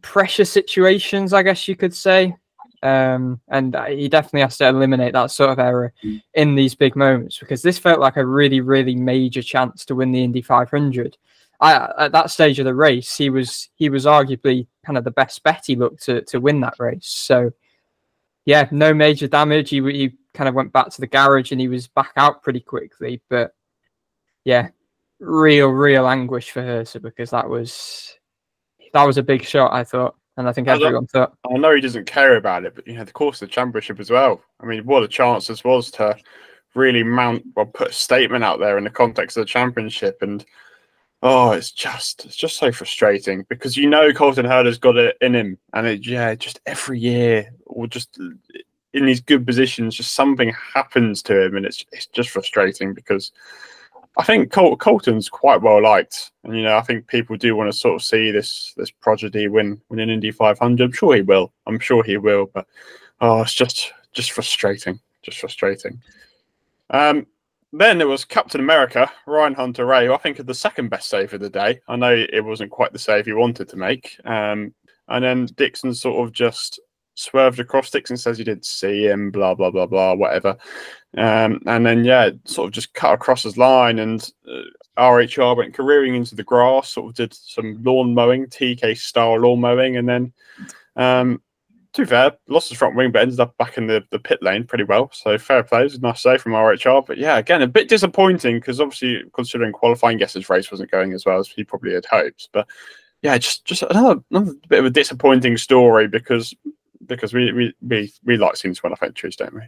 pressure situations, I guess you could say. And he definitely has to eliminate that sort of error in these big moments, because this felt like a really, really major chance to win the Indy 500. At that stage of the race, he was arguably kind of the best bet he looked to win that race. So yeah, no major damage. He kind of went back to the garage and he was back out pretty quickly, but yeah, real anguish for Herta, because that was a big shot, I thought, and I think everyone thought. I know he doesn't care about it, but the course of the championship as well. I mean, what a chance this was to really put a statement out there in the context of the championship. And it's just so frustrating because Colton Herta's got it in him, and just every year, or just in these good positions, just something happens to him, and it's just frustrating because I think Colton's quite well liked, and I think people do want to sort of see this prodigy win an Indy 500. I'm sure he will, but it's just frustrating, Then there was Captain America, Ryan Hunter-Reay, who I think had the second best save of the day. I know it wasn't quite the save he wanted to make, and then Dixon sort of just swerved across. Dixon says he didn't see him, blah blah blah blah, whatever. And then sort of just cut across his line, and RHR went careering into the grass, sort of did some lawn mowing, TK style lawn mowing, and then to be fair, lost his front wing, but ended up back in the pit lane pretty well. So fair play, it was a nice save from RHR. But yeah, again, a bit disappointing because obviously considering qualifying, yes, his race wasn't going as well as he probably had hoped. But yeah, just another bit of a disappointing story because we like seeing this one off entries, don't we?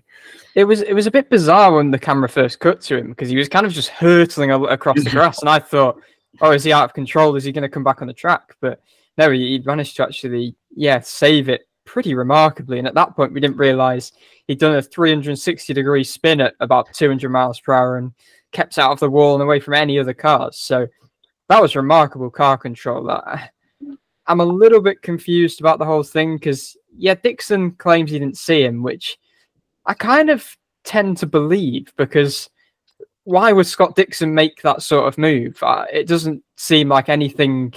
It was a bit bizarre when the camera first cut to him, because he was kind of just hurtling across the grass, and I thought, oh, is he out of control? Is he going to come back on the track? But no, he managed to actually save it pretty remarkably. And at that point, we didn't realise he'd done a 360-degree spin at about 200 miles per hour and kept out of the wall and away from any other cars. So that was remarkable car control. I'm a little bit confused about the whole thing because, Dixon claims he didn't see him, which I kind of tend to believe, because why would Scott Dixon make that sort of move? It doesn't seem like anything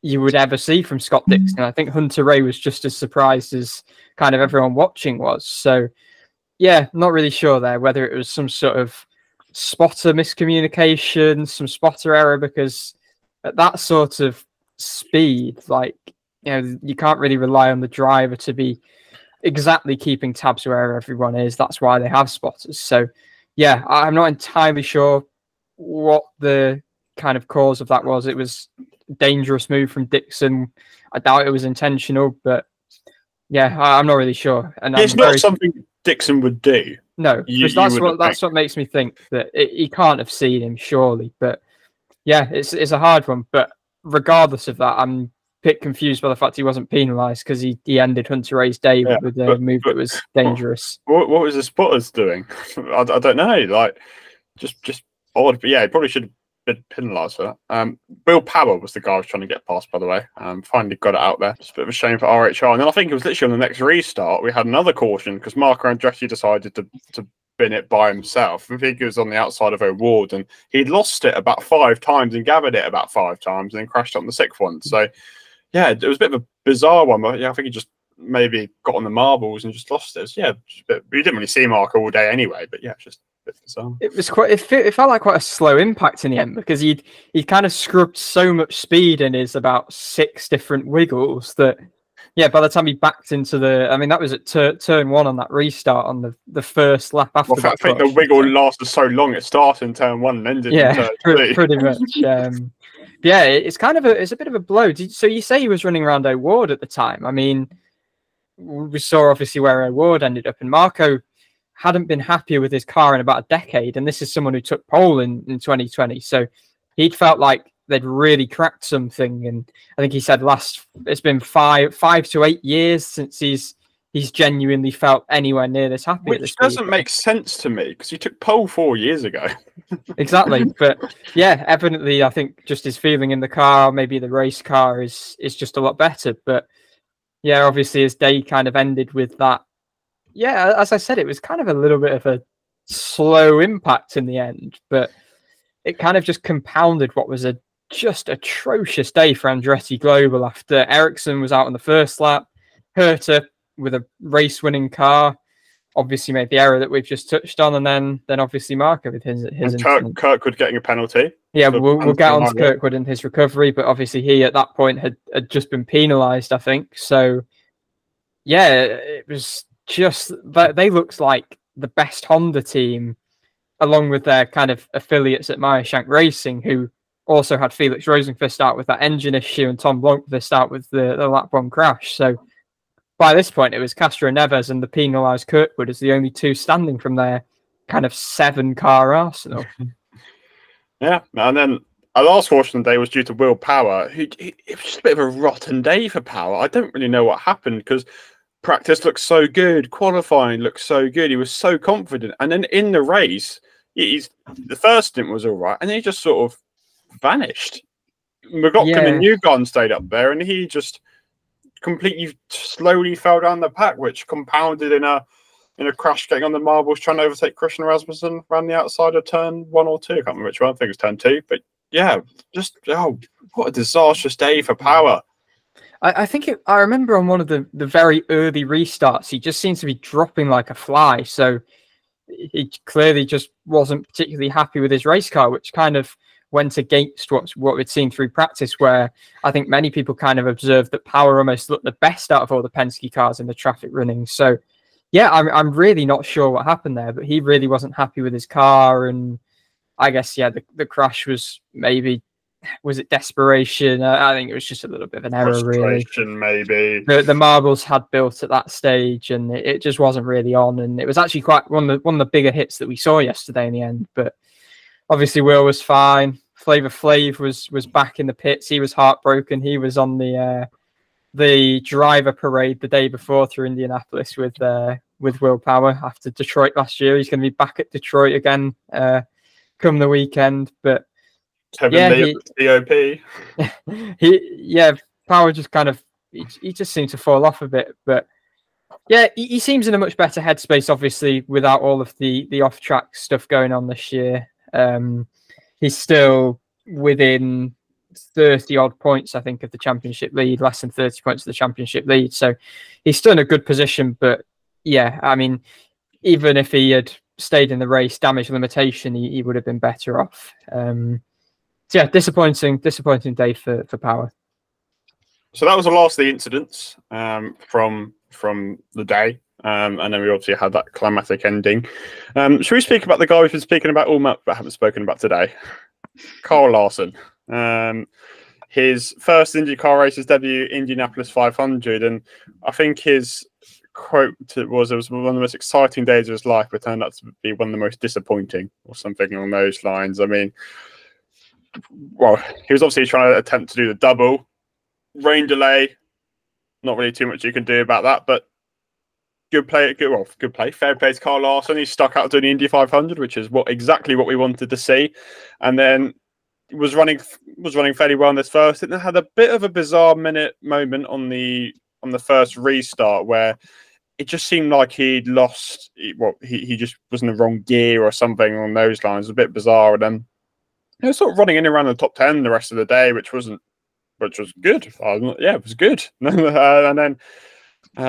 you would ever see from Scott Dixon. I think Hunter-Reay was just as surprised as kind of everyone watching was. So, not really sure there whether it was some sort of spotter miscommunication, some spotter error, because at that sort of speed, you can't really rely on the driver to be exactly keeping tabs where everyone is. That's why they have spotters. So, I'm not entirely sure what the kind of cause of that was. It was dangerous move from Dixon. I doubt it was intentional, but yeah, I'm not really sure. And it's not something Dixon would do. No, that's what makes me think that he can't have seen him, surely. But yeah, it's a hard one. But regardless of that, I'm a bit confused by the fact he wasn't penalised, because he ended Hunter Ray's day with a move that was dangerous. What was the spotters doing? I don't know. Like, just odd. But yeah, he probably should have been penalised for that. Will Power was the guy I was trying to get past, by the way. Finally got it out there. It's a bit of a shame for RHR. And then I think it was literally on the next restart, we had another caution because Marco Andretti decided to bin it by himself. I think it was on the outside of O'Ward, and he'd lost it about 5 times and gathered it about 5 times and then crashed on the 6th one. So yeah, it was a bit of a bizarre one, but yeah, I think he just maybe got on the marbles and just lost it. Yeah, we didn't really see Marco all day anyway, but yeah, it's just a bit bizarre. It was it felt like quite a slow impact in the end, because he'd kind of scrubbed so much speed in his about 6 different wiggles that, yeah, by the time he backed into that was at turn 1 on that restart on the first lap after that. I think the wiggle lasted so long, it started in turn 1 and ended in turn 3. Pretty much. Yeah, it's kind of a bit of a blow. So you say he was running around O'Ward at the time. I mean, we saw obviously where O'Ward ended up, and Marco hadn't been happier with his car in about a decade, and this is someone who took pole in 2020. So he'd felt like they'd really cracked something, and I think he said it's been 5 to 8 years since he's genuinely felt anywhere near this happy. Which doesn't make sense to me, because he took pole 4 years ago. Exactly, but yeah, evidently I think just his feeling in the car, maybe the race car is just a lot better. But yeah, obviously his day kind of ended with that. Yeah, as I said, it was kind of a little bit of a slow impact in the end, but it kind of just compounded what was a just atrocious day for Andretti Global after Ericsson was out on the first lap. Herta, with a race-winning car, obviously made the error that we've just touched on, and then obviously Marco with his Kirkwood getting a penalty. Yeah, we'll get on to Kirkwood and his recovery, but obviously he at that point had just been penalised, I think. So yeah, it was just that they looked like the best Honda team, along with their kind of affiliates at Meyer-Shank Racing, who also had Felix Rosenqvist out with that engine issue and Tom Blomqvist out with the lap 1 crash. So by this point, it was Castro Neves and the penalised Kirkwood as the only 2 standing from their kind of 7-car arsenal. Yeah, and then our last caution of the day was due to Will Power. It was just a bit of a rotten day for Power. I don't really know what happened, because practice looked so good, qualifying looked so good. He was so confident, and then in the race, the first stint was all right, and then he just sort of vanished. McLaughlin and Newgarden stayed up there, and he just completely slowly fell down the pack, which compounded in a crash getting on the marbles, trying to overtake Christian Rasmussen around the outside of turn 1 or 2. I can't remember which one. I think it was turn 2. But yeah, just what a disastrous day for Power. I think I remember on one of the very early restarts, he just seems to be dropping like a fly. So he clearly just wasn't particularly happy with his race car, which kind of went against what we'd seen through practice, where I think many people kind of observed that Power almost looked the best out of all the Penske cars in the traffic running. So yeah, I'm really not sure what happened there, but he really wasn't happy with his car, and I guess the crash was was it desperation? I think it was just a little bit of an error, really. Maybe the marbles had built at that stage, and it just wasn't really on, and it was actually quite one of the bigger hits that we saw yesterday in the end. But obviously Will was fine. Flavor Flav was back in the pits. He was heartbroken. He was on the driver parade the day before through Indianapolis with Will Power after Detroit last year. He's going to be back at Detroit again come the weekend. But Kevin DOP. Power just kind of he just seemed to fall off a bit. But yeah, he seems in a much better headspace, obviously, without all of the off-track stuff going on this year. He's still within 30 odd points, I think, of the championship lead, less than 30 points of the championship lead. So he's still in a good position. But yeah, I mean, even if he had stayed in the race, damage limitation, he would have been better off. So yeah, disappointing day for Power. So that was the last of the incidents from the day. And then we obviously had that climatic ending. Should we speak about the guy we've been speaking about all month but haven't spoken about today? Carl Larson. his first IndyCar race, his debut, Indianapolis 500, and I think his quote was, "It was one of the most exciting days of his life, but turned out to be one of the most disappointing," or something along those lines. I mean, well, he was obviously trying to attempt to do the double. Rain delay, not really too much you can do about that, but good play. Good play. Fair play to Carl Larson. He stuck out doing the Indy 500, which is exactly what we wanted to see. And then was running fairly well in this first. It had a bit of a bizarre moment on the first restart where it just seemed like he'd lost. He just was in the wrong gear or something along those lines. It was a bit bizarre, and then he was sort of running in around the top 10 the rest of the day, which was good. Yeah, it was good. And then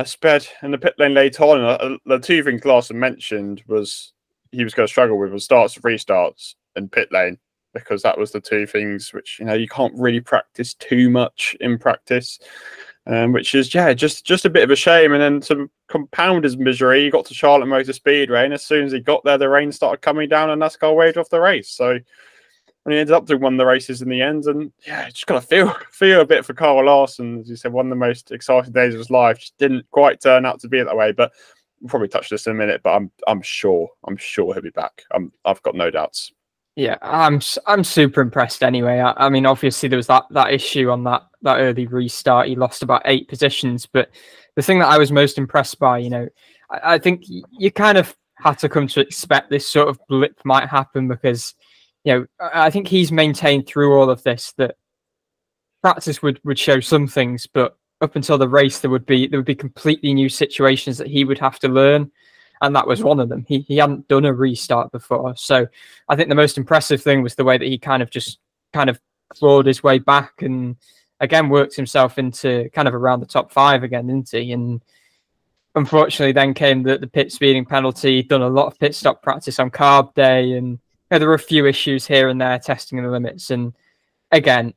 sped in the pit lane later on. The two things Larson mentioned was he was going to struggle with was starts, restarts, and pit lane, because that was the two things which you can't really practice too much in practice, which is just a bit of a shame. And then to compound his misery, he got to Charlotte Motor Speedway, and as soon as he got there, the rain started coming down, and NASCAR waved off the race. So. And he ended up doing one of the races in the end, and just got to feel a bit for Carl Larson. As you said, one of the most exciting days of his life. Just didn't quite turn out to be that way, but we'll probably touch this in a minute. But I'm sure he'll be back. I've got no doubts. Yeah, I'm super impressed. Anyway, I mean, obviously there was that issue on that early restart. He lost about 8 positions, but the thing that I was most impressed by, I think you kind of had to come to expect this sort of blip might happen, because. I think he's maintained through all of this that practice would show some things, but up until the race, there would be completely new situations that he would have to learn, and that was one of them. He hadn't done a restart before, so I think the most impressive thing was the way that he kind of clawed his way back and again worked himself into kind of around the top 5 again, didn't he? And unfortunately, then came the pit speeding penalty. He'd done a lot of pit stop practice on carb day, and there were a few issues here and there testing the limits. And again,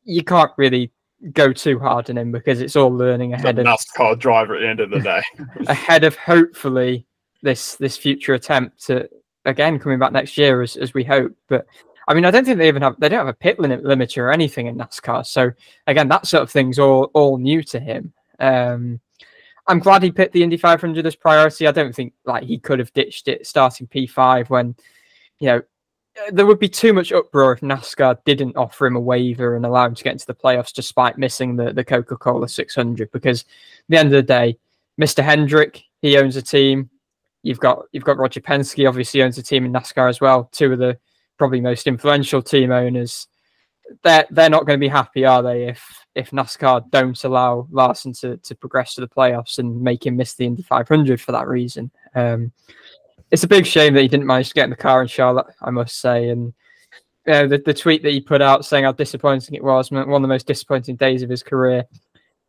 you can't really go too hard on him because it's all learning ahead of NASCAR driver at the end of the day. Ahead of hopefully this future attempt to again coming back next year as we hope. But I mean, I don't think they don't have a pit limiter or anything in NASCAR. So again, that sort of thing's all new to him. I'm glad he picked the Indy 500 as priority. I don't think he could have ditched it starting P5 when there would be too much uproar if NASCAR didn't offer him a waiver and allow him to get into the playoffs despite missing the Coca-Cola 600. Because at the end of the day, Mr. Hendrick, he owns a team. You've got Roger Penske, obviously owns a team in NASCAR as well. Two of the probably most influential team owners. They're not going to be happy, are they, if NASCAR don't allow Larson to progress to the playoffs and make him miss the Indy 500 for that reason. It's a big shame that he didn't manage to get in the car in Charlotte, I must say. And the tweet that he put out saying how disappointing it was, one of the most disappointing days of his career.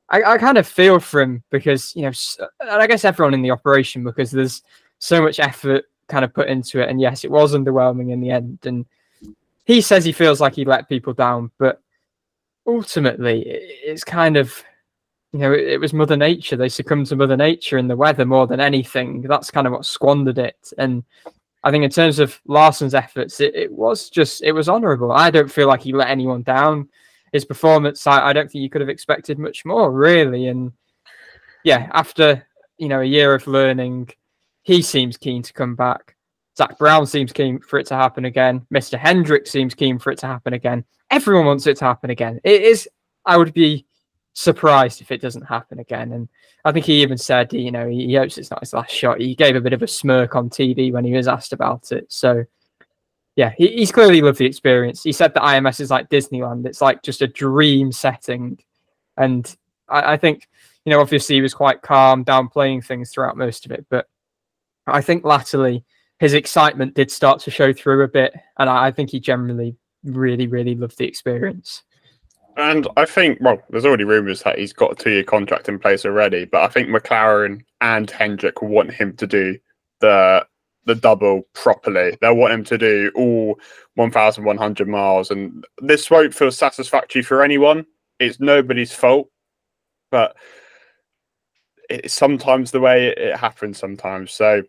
I kind of feel for him because, and I guess everyone in the operation, because there's so much effort kind of put into it. And yes, it was underwhelming in the end. And he says he feels like he let people down, but ultimately it's kind of, it was Mother Nature. They succumbed to Mother Nature and the weather more than anything. That's kind of what squandered it. And I think in terms of Larson's efforts, it was honourable. I don't feel like he let anyone down. His performance, I don't think you could have expected much more, really. And yeah, after a year of learning, he seems keen to come back. Zach Brown seems keen for it to happen again. Mr. Hendrick seems keen for it to happen again. Everyone wants it to happen again. It is. I would be surprised if it doesn't happen again. And I think he even said, he hopes it's not his last shot. He gave a bit of a smirk on TV when he was asked about it. So yeah, he's clearly loved the experience. He said that IMS is like Disneyland. It's like just a dream setting. And I think, obviously he was quite calm, downplaying things throughout most of it. But I think latterly his excitement did start to show through a bit. And I think he generally really, really loved the experience. And I think, there's already rumours that he's got a 2-year contract in place already, but I think McLaren and Hendrick want him to do the double properly. They'll want him to do all 1,100 miles, and this won't feel satisfactory for anyone. It's nobody's fault, but it's sometimes the way it happens sometimes. So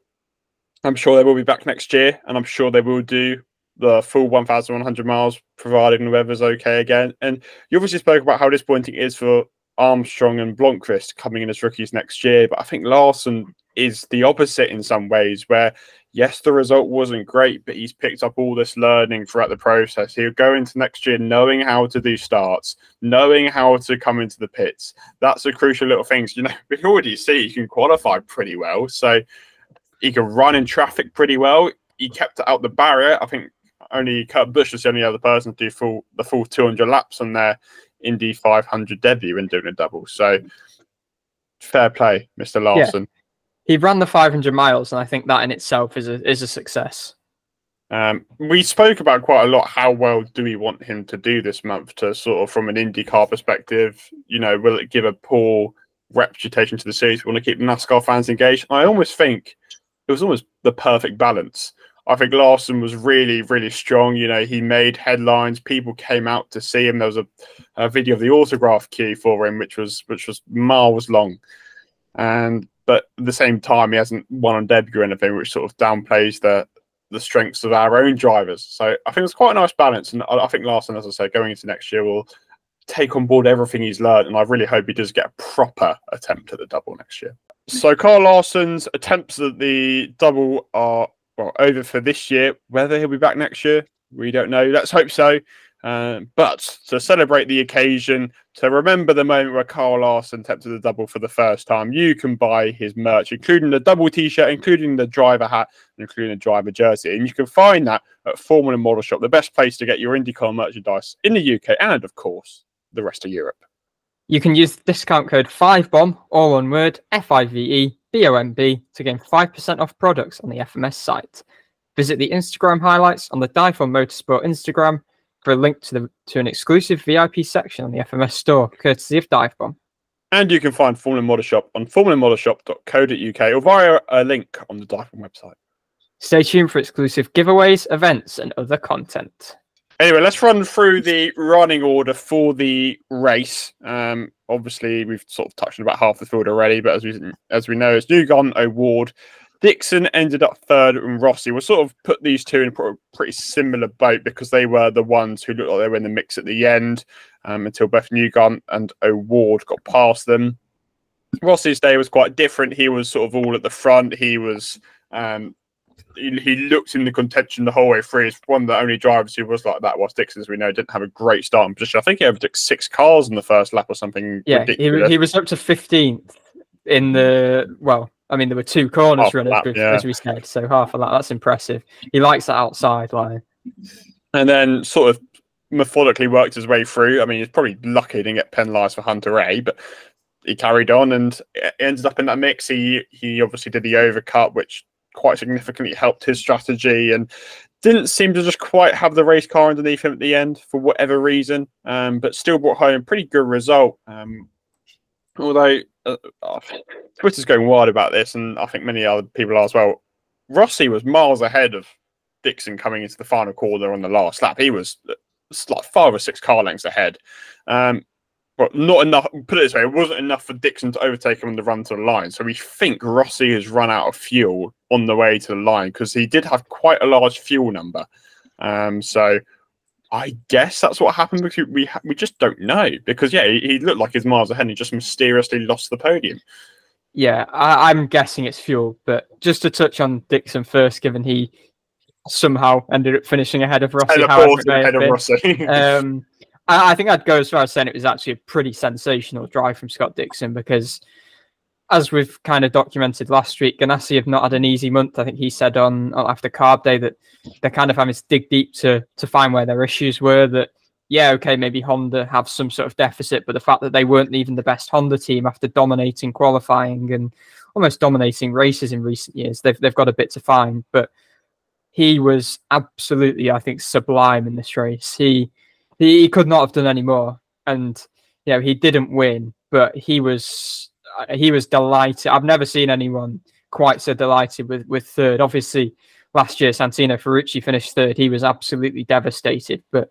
I'm sure they will be back next year, and I'm sure they will do the full 1,100 miles, providing the weather's okay again. And you obviously spoke about how disappointing it is for Armstrong and Blomqvist coming in as rookies next year, but I think Larson is the opposite in some ways, where yes, the result wasn't great, but he's picked up all this learning throughout the process. He'll go into next year knowing how to do starts, knowing how to come into the pits. That's a crucial little thing. You know, we already see he can qualify pretty well, so he can run in traffic pretty well. He kept it out the barrier. I think only Kurt Busch was the only other person to do the full 200 laps on their Indy 500 debut and doing a double. So fair play, Mr. Larson. Yeah. He ran the 500 miles, and I think that in itself is a success. We spoke about quite a lot. How well do we want him to do this month? To sort of, from an IndyCar perspective, you know, will it give a poor reputation to the series? We want to keep NASCAR fans engaged. I almost think it was almost the perfect balance. I think Larson was really, really strong. You know, he made headlines. People came out to see him. There was a video of the autograph queue for him, which was miles long. But at the same time, he hasn't won on debut or anything, which sort of downplays the strengths of our own drivers. So I think it's quite a nice balance. And I think Larson, as I say, going into next year, will take on board everything he's learned. And I really hope he does get a proper attempt at the double next year. So Kyle Larson's attempts at the double are over for this year. Whether he'll be back next year, we don't know. Let's hope so. But to celebrate the occasion, to remember the moment where Kyle Larson attempted the double for the first time, you can buy his merch, including the double t-shirt, including the driver hat, including the driver jersey. And you can find that at Formula Model Shop, the best place to get your IndyCar merchandise in the UK and, of course, the rest of Europe. You can use the discount code 5BOMB, all one word, FIVEBOMB, to gain 5% off products on the FMS site. Visit the Instagram highlights on the DIVEBOMB Motorsport Instagram for a link to an exclusive VIP section on the FMS store, courtesy of DIVEBOMB. And you can find Formula Model Shop on formulamodelshop.co.uk or via a link on the DIVEBOMB website. Stay tuned for exclusive giveaways, events, and other content. Anyway, let's run through the running order for the race. Obviously, we've sort of touched on about half the field already, but as we know, it's Newgarden, O'Ward. Dixon ended up third, and Rossi. We'll sort of put these two in a pretty similar boat because they were the ones who looked like they were in the mix at the end until both Newgarden and O'Ward got past them. Rossi's day was quite different. He was sort of all at the front. He was he looked in the contention the whole way through. He's one of the only drivers who was like that, whilst Dixon, as we know, didn't have a great starting position. I think he overtook 6 cars in the first lap or something. Yeah, ridiculous. He was up to 15th in the, well, I mean, there were 2 corners running, as we said, so half of that. That's impressive. He likes that outside line. And then sort of methodically worked his way through. I mean, he's probably lucky he didn't get penalised for Hunter A, but he carried on and ended up in that mix. He obviously did the overcut, which quite significantly helped his strategy, and didn't seem to just quite have the race car underneath him at the end for whatever reason, but still brought home a pretty good result. Although Twitter's going wild about this, and I think many other people are as well. Rossi was miles ahead of Dixon coming into the final corner on the last lap. He was like 5 or 6 car lengths ahead. But not enough, put it this way, it wasn't enough for Dixon to overtake him on the run to the line. So we think Rossi has run out of fuel on the way to the line because he did have quite a large fuel number. So I guess that's what happened, because we just don't know. Because, yeah, he looked like he's miles ahead and he just mysteriously lost the podium. Yeah, I'm guessing it's fuel. But just to touch on Dixon first, given he somehow ended up finishing ahead of Rossi. I think I'd go as far as saying it was actually a pretty sensational drive from Scott Dixon, because as we've kind of documented last week, Ganassi have not had an easy month. I think he said on after Carb Day that they're kind of having to dig deep to find where their issues were. That, yeah, okay, maybe Honda have some sort of deficit, but the fact that they weren't even the best Honda team after dominating qualifying and almost dominating races in recent years, they've got a bit to find. But he was absolutely, I think, sublime in this race. He could not have done any more, and he didn't win, but he was delighted. I've never seen anyone quite so delighted with third. Obviously, last year Santino Ferrucci finished third. He was absolutely devastated, but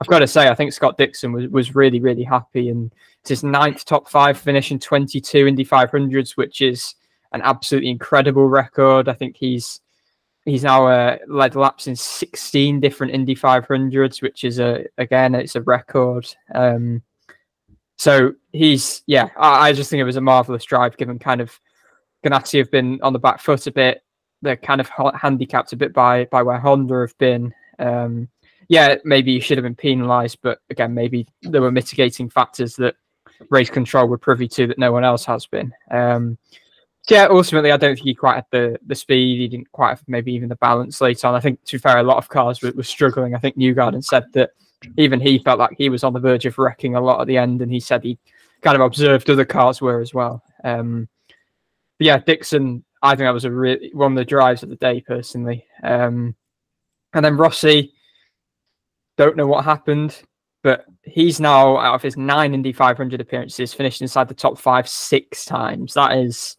I've got to say, I think Scott Dixon was really, really happy, and it's his 9th top 5 finish in 22 Indy 500s, which is an absolutely incredible record. I think he's He's now led laps in 16 different Indy 500s, which is again, it's a record. So he's, yeah, I just think it was a marvelous drive, given kind of Ganassi have been on the back foot a bit. They're kind of handicapped a bit by where Honda have been. Yeah, maybe he should have been penalised, but again, maybe there were mitigating factors that race control were privy to that no one else has been. So yeah, ultimately, I don't think he quite had the speed. He didn't quite have maybe even the balance later on. I think, to be fair, a lot of cars were struggling. I think Newgarden said that even he felt like he was on the verge of wrecking a lot at the end, and he said he kind of observed other cars were as well. But yeah, Dixon, I think that was one of the drives of the day, personally. And then Rossi, don't know what happened, but he's now, out of his 9 Indy 500 appearances, finished inside the top 5 6 times. That is,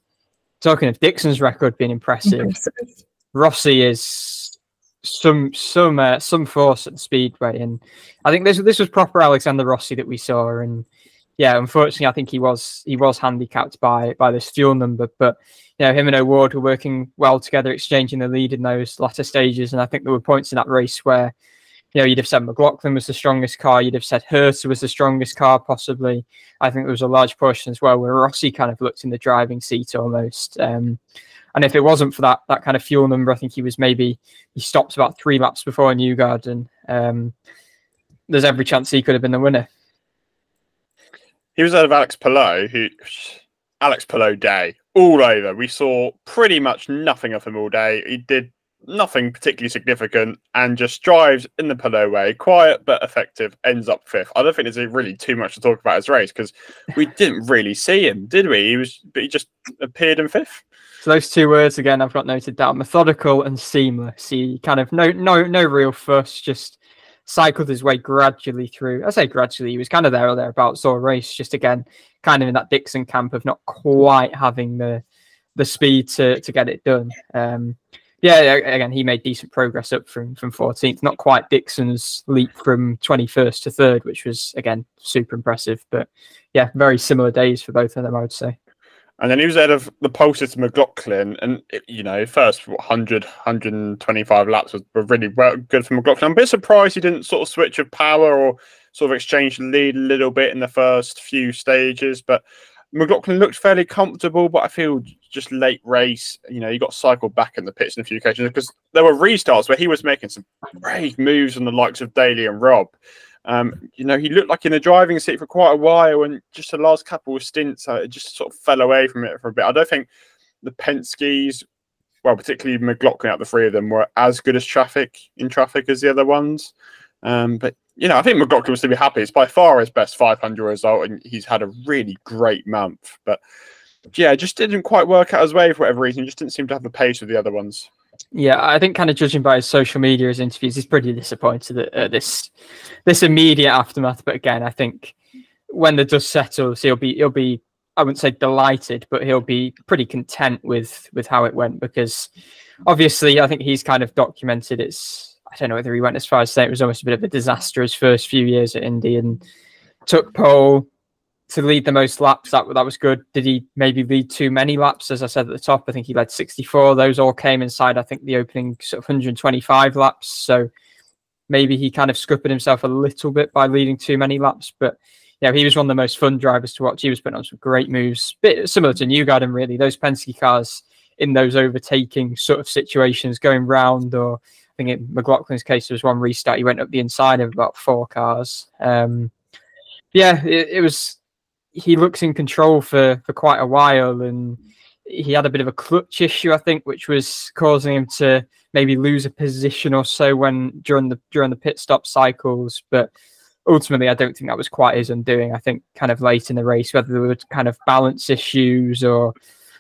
talking of Dixon's record being impressive. Rossi is some force at the speedway, and I think this was proper Alexander Rossi that we saw. And yeah, unfortunately, I think he was handicapped by this fuel number. But you know, him and O'Ward were working well together, exchanging the lead in those latter stages. And I think there were points in that race where, you know, you'd have said McLaughlin was the strongest car. You'd have said Herta was the strongest car, possibly. I think there was a large portion as well where Rossi kind of looked in the driving seat almost. And if it wasn't for that kind of fuel number, I think he stopped about 3 laps before Newgarden. There's every chance he could have been the winner. He was out of Alex Palou day all over. We saw pretty much nothing of him all day. He did nothing particularly significant and just drives in the Palou way, quiet but effective, ends up 5th. I don't think there's really too much to talk about his race because we didn't really see him, did we? He just appeared in 5th. So those 2 words again I've got noted down: methodical and seamless. He kind of no real fuss, just cycled his way gradually through. I say gradually, he was kind of there or thereabouts all race, just again kind of in that Dixon camp of not quite having the speed to get it done. Yeah, again, he made decent progress up from 14th. Not quite Dixon's leap from 21st to 3rd, which was, again, super impressive. But yeah, very similar days for both of them, I would say. And then he was ahead of the polesis to McLaughlin. And, you know, first 100, 125 laps were really good for McLaughlin. I'm a bit surprised he didn't sort of switch of power or sort of exchange the lead a little bit in the first few stages. But McLaughlin looked fairly comfortable, but I feel just late race, you know, he got cycled back in the pits in a few occasions because there were restarts where he was making some great moves on the likes of Daly and Robb. You know, he looked like in the driving seat for quite a while, and just the last couple of stints, it just sort of fell away from it for a bit. I don't think the Penske's, well, particularly McLaughlin out of the 3 of them, were as good as in traffic as the other ones. But you know, I think McLaughlin was to be happy. It's by far his best 500 result, and he's had a really great month. But yeah, just didn't quite work out his way for whatever reason. Just didn't seem to have the pace of the other ones. Yeah, I think kind of judging by his social media, his interviews, he's pretty disappointed at this immediate aftermath. But again, I think when the dust settles, he'll be I wouldn't say delighted, but he'll be pretty content with how it went, because obviously I think he's kind of documented I don't know whether he went as far as saying it was almost a bit of a disaster his first few years at Indy, and took pole to lead the most laps. That was good. Did he maybe lead too many laps? As I said at the top, I think he led 64. Those all came inside, I think, the opening sort of 125 laps. So maybe he kind of scuppered himself a little bit by leading too many laps. But yeah, he was one of the most fun drivers to watch. He was putting on some great moves, bit similar to Newgarden, really. Those Penske cars in those overtaking sort of situations, going round, or I think in McLaughlin's case, there was one restart. He went up the inside of about 4 cars. Yeah, it was. He looks in control for quite a while, and he had a bit of a clutch issue, I think, which was causing him to maybe lose a position or so during the pit stop cycles. But ultimately, I don't think that was quite his undoing. I think kind of late in the race, whether there were kind of balance issues or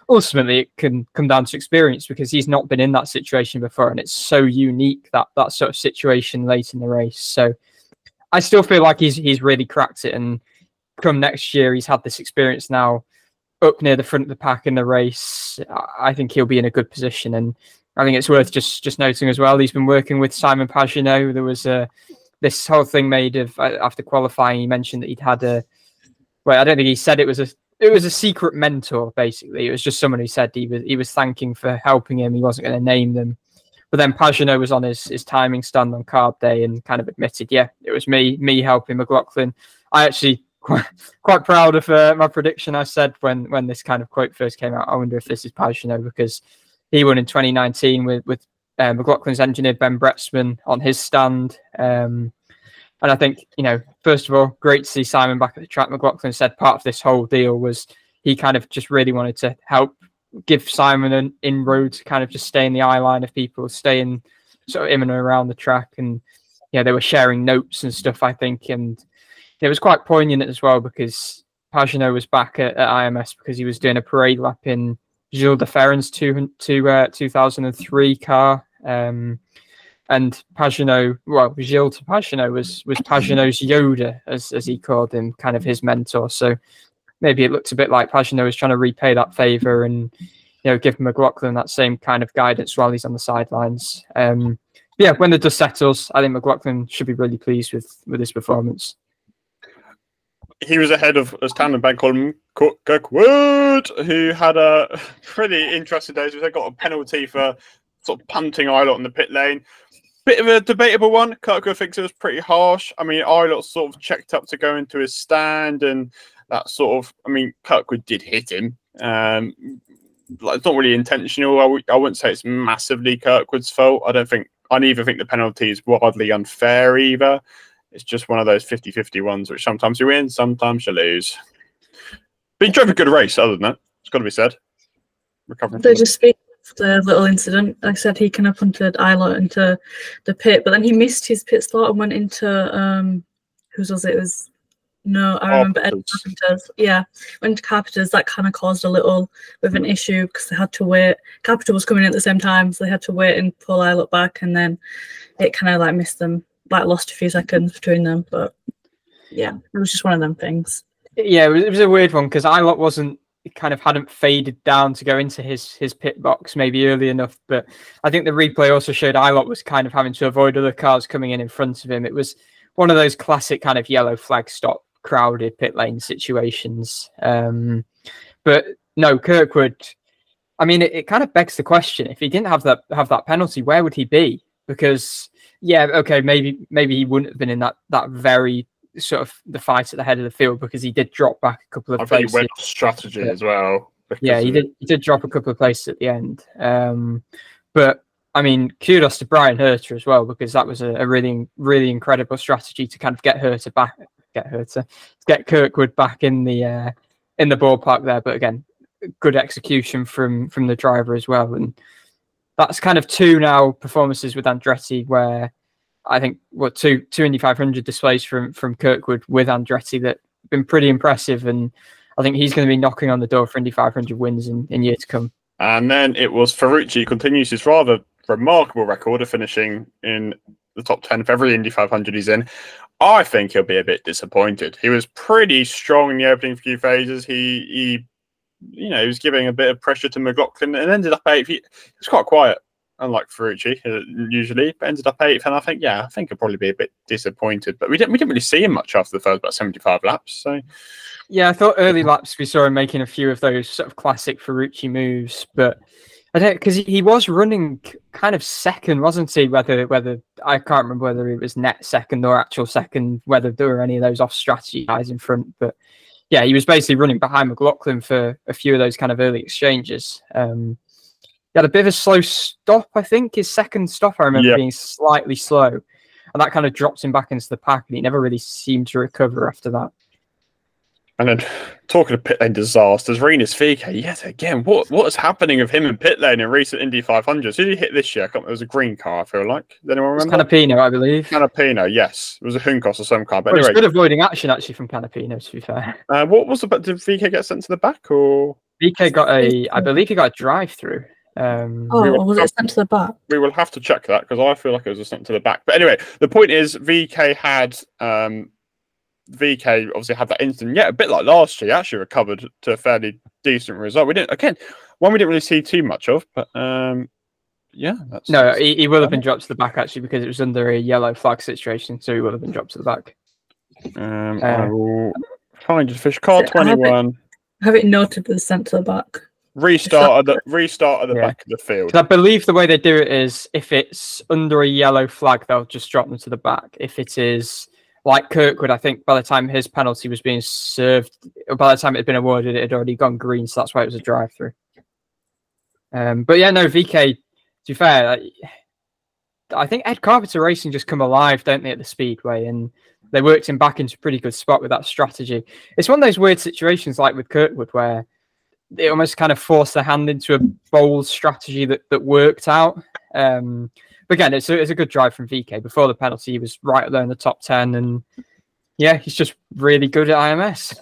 ultimately it can come down to experience, because he's not been in that situation before, and it's so unique, that sort of situation late in the race. So I still feel like he's really cracked it, and come next year, he's had this experience now up near the front of the pack in the race. I think he'll be in a good position, and I think it's worth just noting as well, he's been working with Simon Pagenaud. There was this whole thing made of, after qualifying, he mentioned that he'd had I don't think he said it was a secret mentor, basically. It was just someone who said he was thanking for helping him. He wasn't going to name them, But then Pagenaud was on his timing stand on carb day and kind of admitted, yeah, it was me helping McLaughlin. I actually quite proud of my prediction. I said when this kind of quote first came out, I wonder if this is Pagenaud, because he won in 2019 with McLaughlin's engineer Ben Bretzman on his stand. And I think, first of all, great to see Simon back at the track. McLaughlin said part of this whole deal was he kind of just really wanted to help give Simon an inroad to kind of just stay in the eye line of people, stay in sort of in and around the track. And they were sharing notes and stuff, I think. And it was quite poignant as well, because Pagenaud was back at IMS because he was doing a parade lap in Gilles de Ferran's 2003 car. And Pagenaud, well, Gilles to Pagenaud was Pagenaud's Yoda, as he called him, kind of his mentor. So maybe it looked a bit like Pagenaud was trying to repay that favour and, give McLaughlin that same kind of guidance while he's on the sidelines. Yeah, when the dust settles, I think McLaughlin should be really pleased with his performance. He was ahead of, as Tannenberg called him, Kirkwood, who had a pretty interesting day. They got a penalty for sort of punting Eilert in the pit lane. Bit of a debatable one. Kirkwood thinks it was pretty harsh. I mean, Eilert sort of checked up to go into his stand, and that sort of, Kirkwood did hit him. It's not really intentional. I wouldn't say it's massively Kirkwood's fault. I neither think the penalty is wildly unfair either. It's just one of those 50-50 ones, which sometimes you win, sometimes you lose. But he drove a good race, other than that. It's got to be said. They just speak of the little incident. Like I said, he kind of punted Eilert into the pit, but then he missed his pit slot and went into, whose was it? It was, no, I remember Ed Carpenter's. Yeah, went to Carpenter's. That kind of caused a little bit of an issue because they had to wait. Carpenter was coming in at the same time, so they had to wait and pull Eilert back, and then it kind of like missed them. Like lost a few seconds between them, but yeah, it was just one of them things. Yeah, it was a weird one because Eilert hadn't faded down to go into his pit box maybe early enough, but I think the replay also showed Eilert was kind of having to avoid other cars coming in front of him. It was one of those classic kind of yellow flag stop crowded pit lane situations. But no, Kirkwood, it kind of begs the question, if he didn't have that penalty, where would he be? Because yeah, okay, maybe he wouldn't have been in that very sort of the fight at the head of the field, because he did drop back a couple of places. I think he went off strategy as well. Yeah, he did drop a couple of places at the end. But kudos to Brian Herta as well, because that was a really, really incredible strategy to kind of get Kirkwood back in the ballpark there. But again, good execution from the driver as well. And that's kind of two now performances with Andretti where I think two Indy 500 displays from Kirkwood with Andretti that have been pretty impressive, and I think he's going to be knocking on the door for Indy 500 wins in years to come. And then it was Ferrucci who continues his rather remarkable record of finishing in the top 10 for every Indy 500 he's in. I think he'll be a bit disappointed. He was pretty strong in the opening few phases. He was giving a bit of pressure to McLaughlin and ended up 8th. He was quite quiet, unlike Ferrucci usually, but ended up 8th. And I think he'll probably be a bit disappointed. But we didn't really see him much after the first about 75 laps. So yeah, I thought early laps we saw him making a few of those sort of classic Ferrucci moves, but I don't, because he was running kind of second, wasn't he? Whether I can't remember whether it was net second or actual second, whether there were any of those off strategy guys in front, but yeah, he was basically running behind McLaughlin for a few of those kind of early exchanges. He had a bit of a slow stop, I think. His second stop, I remember being slightly slow. And that kind of dropped him back into the pack, and he never really seemed to recover after that. And then, talking of pit lane disasters, Rinus VeeKay, yet again, what is happening with him in pit lane in recent Indy 500s? Who did he hit this year? It was a green car, I feel like. Does anyone remember? Canapino, I believe. Canapino, yes. It was a Juncos or some car. But anyway, it was good avoiding action, actually, from Canapino, to be fair. What was did VeeKay get sent to the back? Or VeeKay got I believe he got a drive-through. Was it sent to the back? We will have to check that, because I feel like it was sent to the back. But anyway, the point is, VeeKay had... VeeKay obviously had that incident. Yeah, a bit like last year, he actually recovered to a fairly decent result. We didn't really see too much of, but he will have been dropped to the back actually, because it was under a yellow flag situation, so he will have been dropped to the back. I will find it. Fish car 21. I have it noted as sent to the back. Restart at the Yeah. back of the field. 'Cause I believe the way they do it is if it's under a yellow flag, they'll just drop them to the back. If it is like Kirkwood, I think by the time his penalty was being served, or by the time it had been awarded, it had already gone green, so that's why it was a drive-through. But yeah, no, VK, to be fair, I think Ed Carpenter Racing just come alive, don't they, at the Speedway, and they worked him back into a pretty good spot with that strategy. It's one of those weird situations like with Kirkwood where it almost kind of forced their hand into a bold strategy that worked out. But again, it's a good drive from VK. Before the penalty, he was right there in the top 10, and yeah, he's just really good at IMS.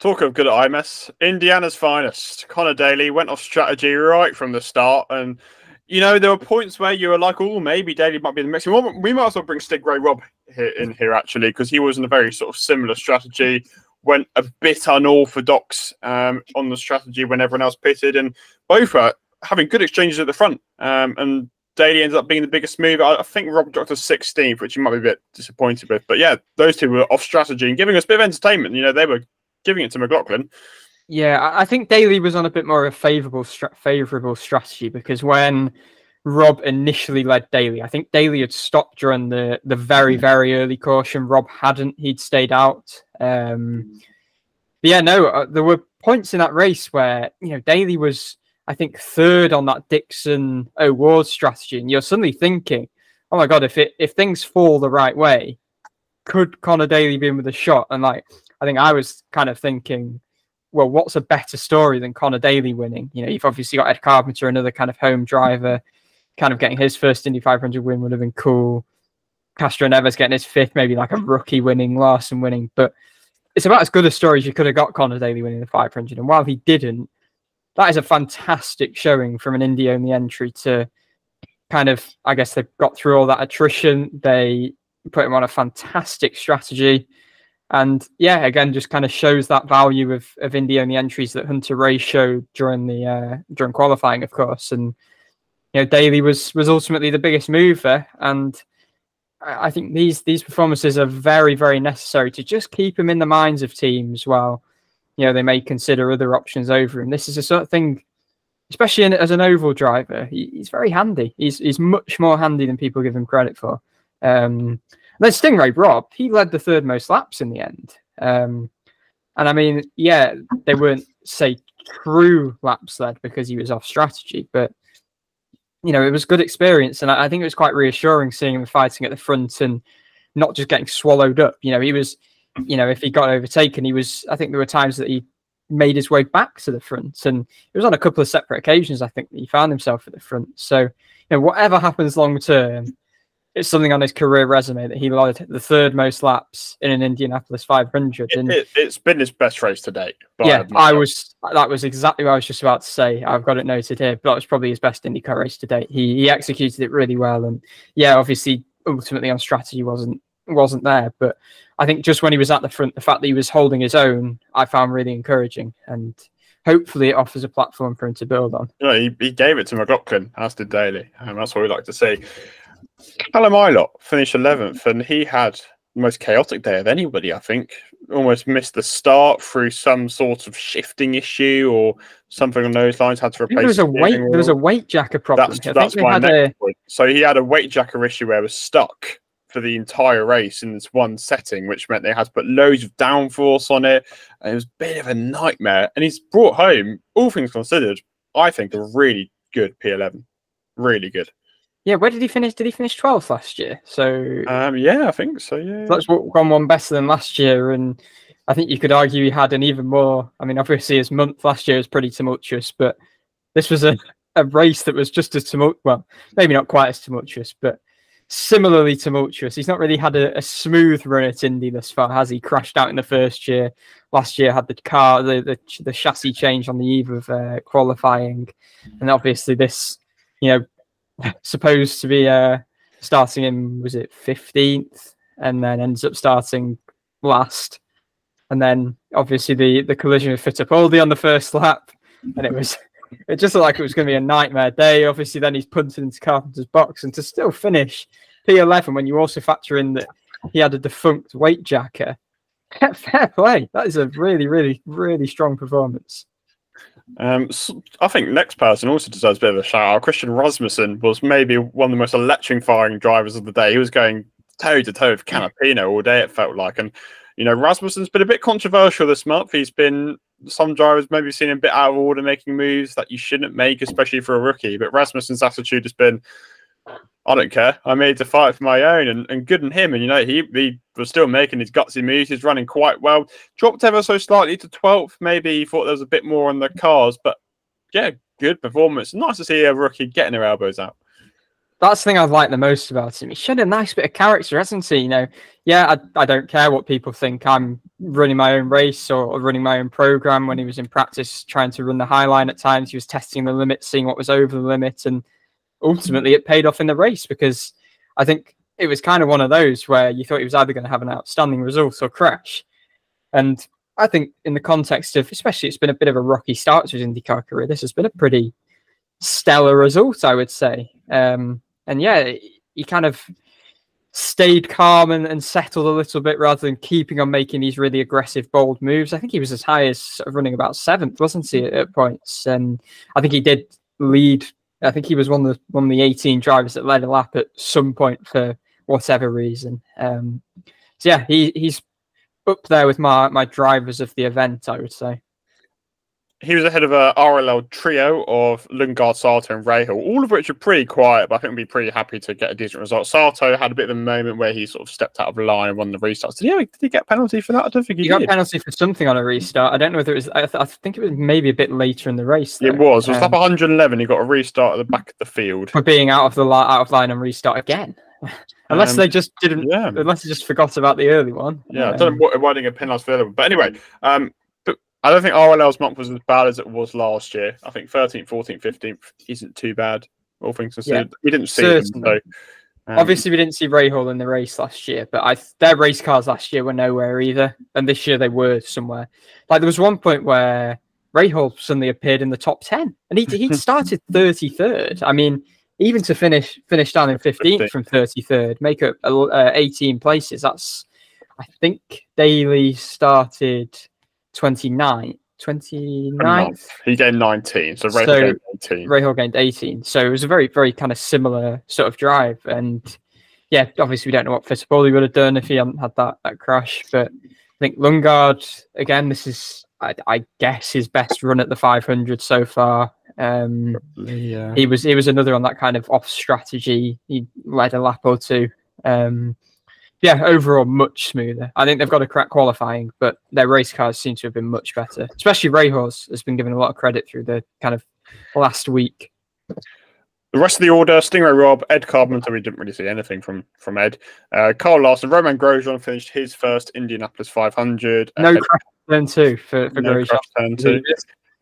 Talk of good at IMS, Indiana's finest. Connor Daly went off strategy right from the start, and you know there were points where you were like, "Oh, maybe Daly might be in the mix." We might as well bring Stig Ray Robb in here actually, because he was in a very sort of similar strategy. Went a bit unorthodox on the strategy when everyone else pitted, and both were having good exchanges at the front. And Daly ended up being the biggest move. I think Rob dropped us 16th, which you might be a bit disappointed with. But yeah, those two were off strategy and giving us a bit of entertainment. You know, they were giving it to McLaughlin. Yeah, I think Daly was on a bit more of a favourable strategy, because when Rob initially led Daly, I think Daly had stopped during the very, very early caution. Rob hadn't. He'd stayed out. But yeah, no, there were points in that race where, you know, Daly was, I think, third on that Dixon O'Ward strategy. And you're suddenly thinking, oh my God, if things fall the right way, could Connor Daly be in with a shot? And like, I think I was kind of thinking, well, what's a better story than Connor Daly winning? You know, you've obviously got Ed Carpenter, another kind of home driver, kind of getting his first Indy 500 win would have been cool. Castro Neves getting his fifth, maybe like a rookie winning, Larson winning. But it's about as good a story as you could have got Connor Daly winning the 500. And while he didn't, that is a fantastic showing from an Indy-only entry to kind of, I guess they've got through all that attrition. They put him on a fantastic strategy. And yeah, again, just kind of shows that value of Indy-only entries that Hunter Ray showed during qualifying, of course. And you know, Daly was ultimately the biggest mover, and I think these performances are very, very necessary to just keep him in the minds of teams while, you know, they may consider other options over him. This is a sort of thing, especially as an oval driver, he's very handy. He's much more handy than people give him credit for. Then Stingray Robb, he led the third most laps in the end. And I mean, yeah, they weren't, say, true laps led because he was off strategy, but you know, it was good experience, and I think it was quite reassuring seeing him fighting at the front and not just getting swallowed up. You know, he was, you know, if he got overtaken, I think there were times that he made his way back to the front, and it was on a couple of separate occasions, I think, that he found himself at the front. So, you know, whatever happens long term, it's something on his career resume that he led the third most laps in an Indianapolis 500. And it's been his best race to date. Yeah, that was exactly what I was just about to say. I've got it noted here. But that was probably his best IndyCar race to date. He executed it really well. And yeah, obviously, ultimately on strategy wasn't there. But I think just when he was at the front, the fact that he was holding his own, I found really encouraging. And hopefully it offers a platform for him to build on. Yeah, he gave it to McLaughlin, as did Daly. And that's what we like to see. Callum Ilott finished 11th, and he had the most chaotic day of anybody, I think. Almost missed the start through some sort of shifting issue or something on those lines. Had to replace. There was a weight jacker problem. That's my next point. So he had a weight jacker issue where it was stuck for the entire race in this one setting, which meant they had to put loads of downforce on it, and it was a bit of a nightmare. And he's brought home, all things considered, I think, a really good P11. Really good. Yeah, where did he finish? Did he finish 12th last year? So yeah, I think so. Yeah, that's gone one better than last year, and I think you could argue he had an even more. I mean, obviously his month last year was pretty tumultuous, but this was a race that was just as tumultuous. Well, maybe not quite as tumultuous, but similarly tumultuous. He's not really had a smooth run at Indy thus far, has he? Crashed out in the first year. Last year had the car, the chassis change on the eve of qualifying, and obviously this, you know, supposed to be starting in, was it 15th, and then ends up starting last, and then obviously the collision with Fittipaldi on the first lap, and it just looked like it was going to be a nightmare day. Obviously then he's punted into Carpenter's box, and to still finish P11 when you also factor in that he had a defunct weight jacker, fair play. That is a really, really, really strong performance. I think next person also deserves a bit of a shout out. Christian Rasmussen was maybe one of the most electrifying drivers of the day. He was going toe to toe with Canapino all day, it felt like. And, you know, Rasmussen's been a bit controversial this month. He's been, some drivers maybe seen him a bit out of order, making moves that you shouldn't make, especially for a rookie. But Rasmussen's attitude has been, I don't care. I'm here to fight for my own, and good on him. And, you know, he was still making his gutsy moves. He's running quite well. Dropped ever so slightly to 12th. Maybe he thought there was a bit more on the cars. But, yeah, good performance. Nice to see a rookie getting their elbows out. That's the thing I like the most about him. He showed a nice bit of character, hasn't he? You know, yeah, I don't care what people think. I'm running my own race or running my own program. When he was in practice trying to run the high line at times, he was testing the limit, seeing what was over the limit, and ultimately it paid off in the race, because I think it was kind of one of those where you thought he was either going to have an outstanding result or crash. And I think in the context of, especially, it's been a bit of a rocky start to his IndyCar career, this has been a pretty stellar result, I would say. And yeah, he kind of stayed calm and settled a little bit rather than keeping on making these really aggressive, bold moves. I think he was as high as sort of running about 7th, wasn't he, at points? And I think he did lead. I think he was one of the 18 drivers that led a lap at some point for whatever reason. So yeah, he's up there with my drivers of the event, I would say. He was ahead of a RLL trio of Lundgaard, Sato, and Rahal, all of which are pretty quiet, but I think we'd be pretty happy to get a decent result. Sato had a bit of a moment where he sort of stepped out of line and won the restarts. Did he get a penalty for that? I don't think he did. Got a penalty for something on a restart. I don't know whether it was. I think it was maybe a bit later in the race, though. It was. It was lap 111. He got a restart at the back of the field for being out of line and restart again. Unless they just didn't. Yeah. Unless they just forgot about the early one. Yeah, I don't know why didn't get penalised for the other one. But anyway, I don't think RLL's month was as bad as it was last year. I think 13th, 14th, 15th isn't too bad, all things considered. Yeah, we didn't see them. So, obviously, we didn't see Rahal in the race last year, but their race cars last year were nowhere either. And this year they were somewhere. Like, there was one point where Rahal suddenly appeared in the top 10. And he started 33rd. I mean, even to finish down in 15th from 33rd, make up 18 places. That's, I think, Daly started 29th. He gained 19, so Rahal gained 18. Rahal gained 18, so it was a very, very kind of similar sort of drive. And yeah, obviously we don't know what Fittipaldi would have done if he hadn't had that crash. But I think Lundgaard, again, this is, I guess, his best run at the 500 so far. Yeah. He was another on that kind of off strategy. He led a lap or two. Yeah, overall, much smoother. I think they've got to crack qualifying, but their race cars seem to have been much better. Especially Rahal's has been given a lot of credit through the kind of last week. The rest of the order, Stingray Robb, Ed Carpenter, we didn't really see anything from Ed. Carl Larson, Roman Grosjean finished his first Indianapolis 500. No crash turn 2 for Grosjean. Turn 2.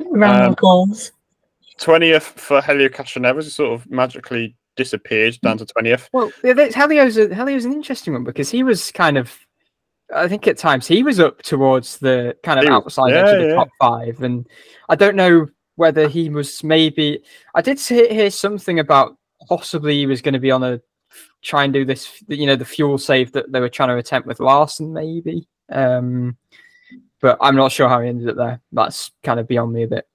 Round of applause. 20th for Helio Castroneves, who sort of magically disappeared down to 20th. Well, Helio's an interesting one, because he was kind of, I think at times he was up towards the kind of outside edge of the top 5, and I don't know whether he was maybe. I did hear something about possibly he was going to be on try and do this, the fuel save that they were trying to attempt with Larson, maybe. But I'm not sure how he ended up there. That's kind of beyond me a bit.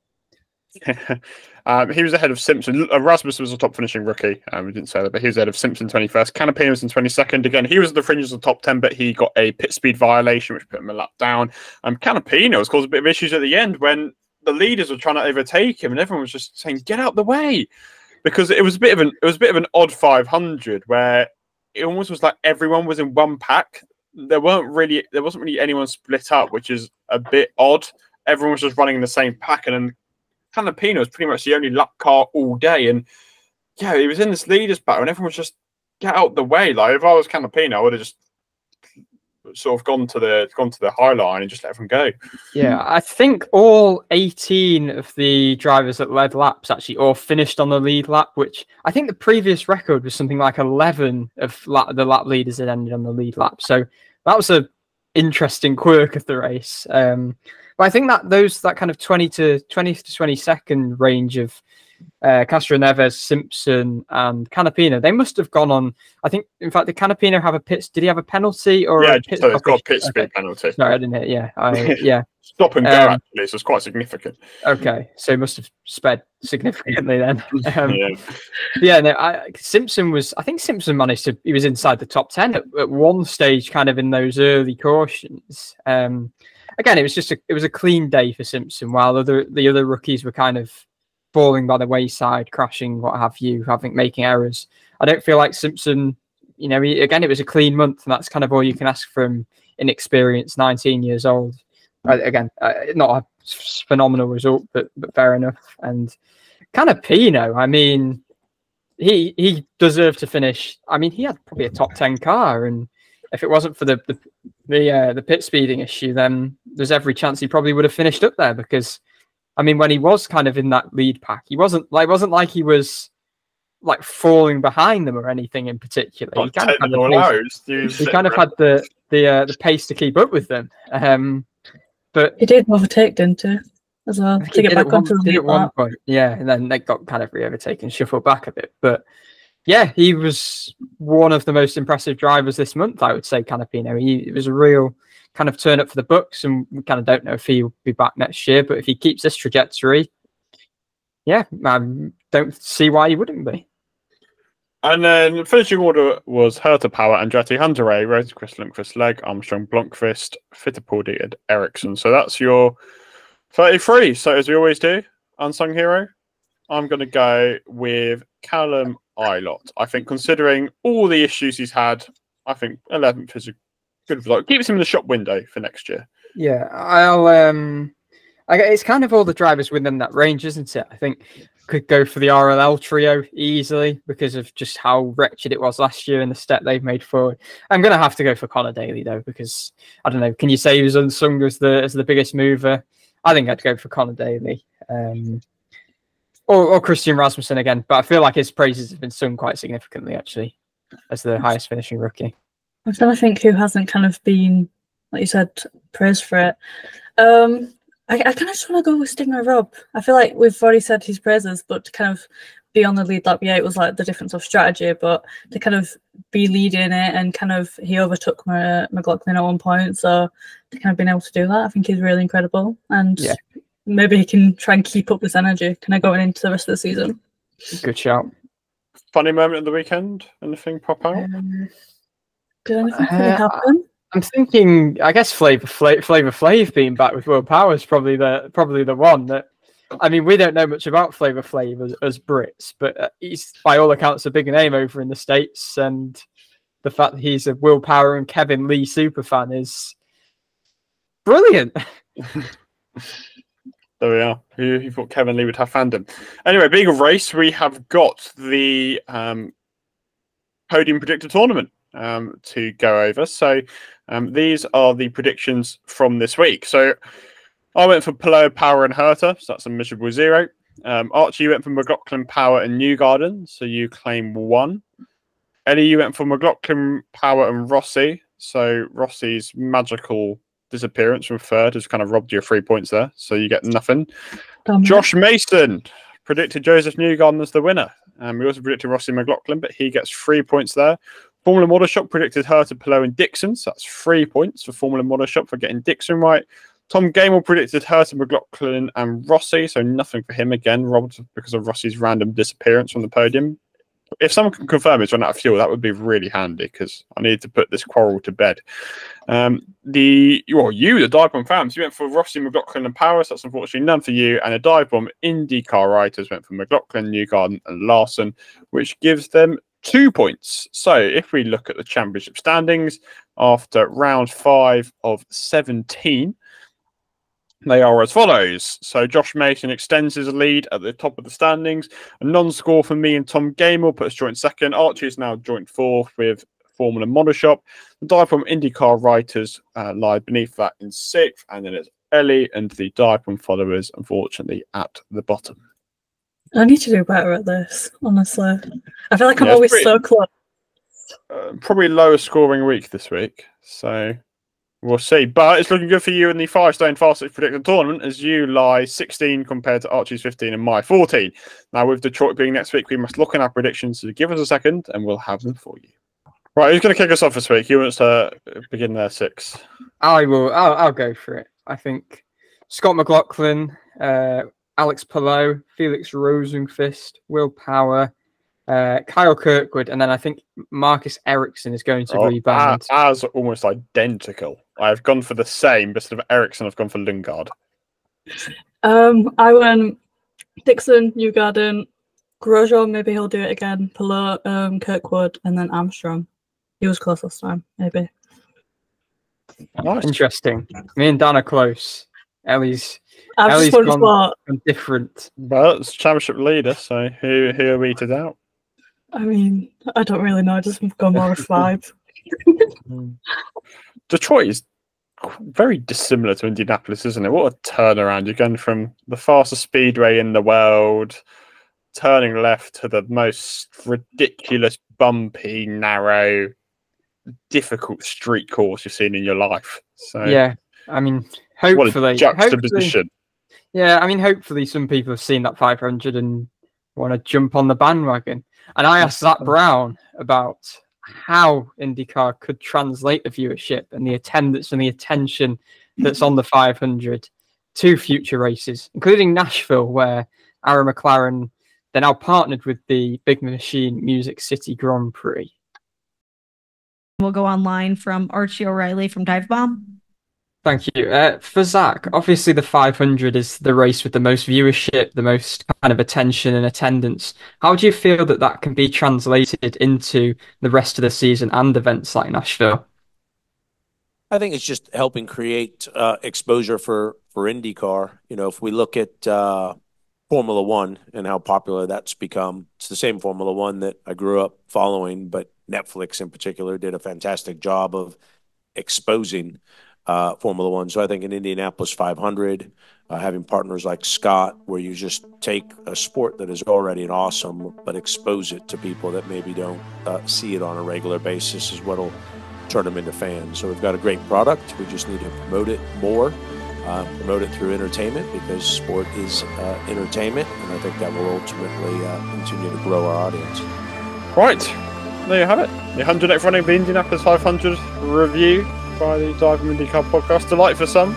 He was ahead of Simpson. Rasmussen was a top finishing rookie. We didn't say that, but he was ahead of Simpson 21st. Canapino was in 22nd. Again, he was at the fringes of the top 10, but he got a pit speed violation, which put him a lap down. Canapino has caused a bit of issues at the end when the leaders were trying to overtake him, and everyone was just saying, "Get out the way," because it was a bit of an odd 500 where it almost was like everyone was in one pack. There wasn't really anyone split up, which is a bit odd. Everyone was just running in the same pack, and then Canapino was pretty much the only lap car all day, and yeah, he was in this leaders battle, and everyone was just get out the way. Like, if I was Canapino, I would have just sort of gone to the high line and just let everyone go. Yeah, I think all 18 of the drivers that led laps actually all finished on the lead lap, which I think the previous record was something like 11 of the lap leaders that ended on the lead lap. So that was a interesting quirk of the race. But I think that that kind of 20 to 22nd range of Castro Neves, Simpson, and Canapino, they must have gone on. I think, in fact, did Canapino have a pit? Did he have a penalty or Yeah, a pit so it's got a pit stop? speed Okay. penalty. Sorry, I didn't hear. Yeah, yeah. Stop and go, actually, so it's quite significant. Okay, so he must have sped significantly then. Yeah. Yeah, no, Simpson was. I think Simpson managed to. He was inside the top 10 at one stage, kind of in those early cautions. Again, it was a clean day for Simpson, while the other rookies were kind of falling by the wayside, crashing, what have you, making errors. I don't feel like Simpson. You know, again, it was a clean month, and that's kind of all you can ask from inexperienced 19 years old. Again, not a phenomenal result, but fair enough. And Canapino, I mean, he deserved to finish. I mean, he had probably a top 10 car, and if it wasn't for the pit speeding issue, then there's every chance he probably would have finished up there. Because, I mean, when he was kind of in that lead pack, he wasn't like he was like falling behind them or anything in particular. He kind of had the pace to keep up with them. But he did overtake, didn't he? As well, to get back onto the lead at one point. Yeah, and then they got kind of re-overtaken, shuffled back a bit. But yeah, he was one of the most impressive drivers this month, I would say, Canapino. It was a real kind of turn up for the books, and we kind of don't know if he'll be back next year. But if he keeps this trajectory, yeah, I don't see why he wouldn't be. And then finishing order was Herta, Power, Andretti, Hunter-Reay, Rosenqvist, Lundqvist, Legg, Armstrong, Blomqvist, Fittipaldi, and Ericsson. So that's your 33. So as we always do, unsung hero, I'm going to go with Callum Ilott. I think considering all the issues he's had, I think 11th is a good result. Keeps him in the shop window for next year. Yeah, it's kind of all the drivers within that range, isn't it? I think could go for the RLL trio easily because of just how wretched it was last year and the step they've made forward. I'm going to have to go for Connor Daly though, because I don't know. Can you say he was unsung as the biggest mover? I think I'd go for Connor Daly, or Christian Rasmussen again. But I feel like his praises have been sung quite significantly actually as the highest finishing rookie. I'm trying to think who hasn't kind of been, like you said, praised for it. I kind of just want to go with Stigma Rob. I feel like we've already said his praises, but to kind of be on the lead lap, yeah, it was like the difference of strategy, but to kind of be leading it and kind of he overtook McLaughlin at one point, so to kind of being able to do that, I think he's really incredible. And yeah, maybe he can try and keep up this energy kind of going into the rest of the season. Good shout. Funny moment of the weekend? Anything pop out? Did anything really happen? I'm thinking, I guess Flavor Flav being back with World Power is probably the one that. I mean, we don't know much about Flavor Flav as Brits, but he's by all accounts a big name over in the States, and the fact that he's a Will Power and Kevin Lee superfan is brilliant. There we are. Who thought Kevin Lee would have fandom? Anyway, being a race, we have got the podium predictor tournament to go over. So these are the predictions from this week. So I went for Pato, Power, and Herta, so that's a miserable 0. Archie, you went for McLaughlin, Power, and Newgarden, so you claim 1. Ellie, you went for McLaughlin, Power, and Rossi, so Rossi's magical disappearance from third has kind of robbed you of 3 points there, so you get nothing. Josh Mason predicted Josef Newgarden as the winner. We also predicted Rossi McLaughlin, but he gets 3 points there. Formula Model Shop predicted Herta, Pato, and Dixon, so that's 3 points for Formula Model Shop for getting Dixon right. Tom Gamel predicted Herta, McLaughlin, and Rossi, so nothing for him again, robbed because of Rossi's random disappearance from the podium. If someone can confirm he's run out of fuel, that would be really handy because I need to put this quarrel to bed. The DiveBomb fans, you went for Rossi, McLaughlin, and Power, so that's unfortunately none for you. And the DiveBomb IndyCar writers went for McLaughlin, Newgarden, and Larson, which gives them 2 points. So if we look at the championship standings after round 5 of 17, they are as follows. So Josh Mason extends his lead at the top of the standings. A non-score for me and Tom Gamel puts joint second. Archie is now joint fourth with Formula Model Shop. The DiveBomb IndyCar writers lie beneath that in 6th. And then it's Ellie and the DiveBomb followers, unfortunately, at the bottom. I need to do better at this, honestly. I feel like I'm always so close. Probably lower scoring week this week. So We'll see. But it's looking good for you in the Firestone Fastest Predictor tournament as you lie 16 compared to Archie's 15 and my 14. Now, with Detroit being next week, we must look in our predictions. So give us a second and we'll have them for you. Right, who's going to kick us off this week? Who wants to begin their 6? I will. I'll go for it. I think Scott McLaughlin, Alex Palou, Felix Rosenqvist, Will Power, Kyle Kirkwood, and then I think Marcus Ericsson is going to rebound. Ours are almost identical. I've gone for the same, but instead of Ericsson, I've gone for Lundgaard. I went Dixon, Newgarden, Grosjean, maybe he'll do it again, Palou, Kirkwood, and then Armstrong. He was close last time, maybe. Nice. Interesting. Me and Dan are close. Ellie's gone different. Well, it's championship leader, so who are we to doubt? I mean, I don't really know. I just gone more with 5. Detroit is very dissimilar to Indianapolis, isn't it? What a turnaround. You're going from the fastest speedway in the world, turning left to the most ridiculous, bumpy, narrow, difficult street course you've seen in your life. So yeah, I mean, hopefully, what a juxtaposition. Yeah, I mean, hopefully some people have seen that 500 and want to jump on the bandwagon. And I asked Zach Brown about how IndyCar could translate the viewership and the attendance and the attention that's on the 500 to future races, including Nashville, where Aaron McLaren, they're now partnered with the Big Machine Music City Grand Prix. We'll go online from Archie O'Reilly from DiveBomb. Thank you. For Zach, obviously the 500 is the race with the most viewership, the most kind of attention and attendance. How do you feel that that can be translated into the rest of the season and events like Nashville? I think it's just helping create exposure for IndyCar. You know, if we look at Formula One and how popular that's become, it's the same Formula One that I grew up following, but Netflix in particular did a fantastic job of exposing Formula One. So I think in Indianapolis 500, having partners like Scott, where you just take a sport that is already an awesome, but expose it to people that maybe don't see it on a regular basis, is what'll turn them into fans. So we've got a great product. We just need to promote it more, promote it through entertainment, because sport is entertainment, and I think that will ultimately continue to grow our audience. Right, there you have it. The 100th running of the Indianapolis 500 review by the DIVEBOMB IndyCar Podcast. Delight for some,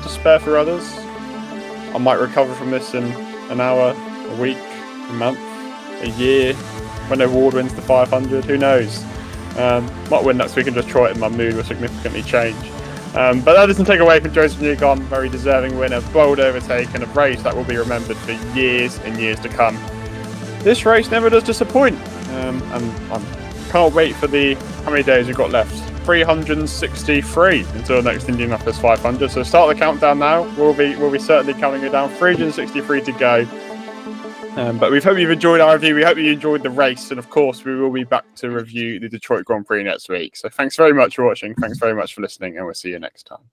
despair for others. I might recover from this in an hour, a week, a month, a year, when O'Ward wins the 500. Who knows? Might win next week in Detroit and my mood will significantly change. But that doesn't take away from Josef Newgarden, very deserving winner, bold overtake, and a race that will be remembered for years and years to come. This race never does disappoint, and I can't wait for the, how many days we've got left? 363 until the next Indianapolis 500. So start the countdown now. We'll be certainly counting it down. 363 to go. But we hope you've enjoyed our review. We hope you enjoyed the race, and of course we will be back to review the Detroit Grand Prix next week. So thanks very much for watching. Thanks very much for listening, and we'll see you next time.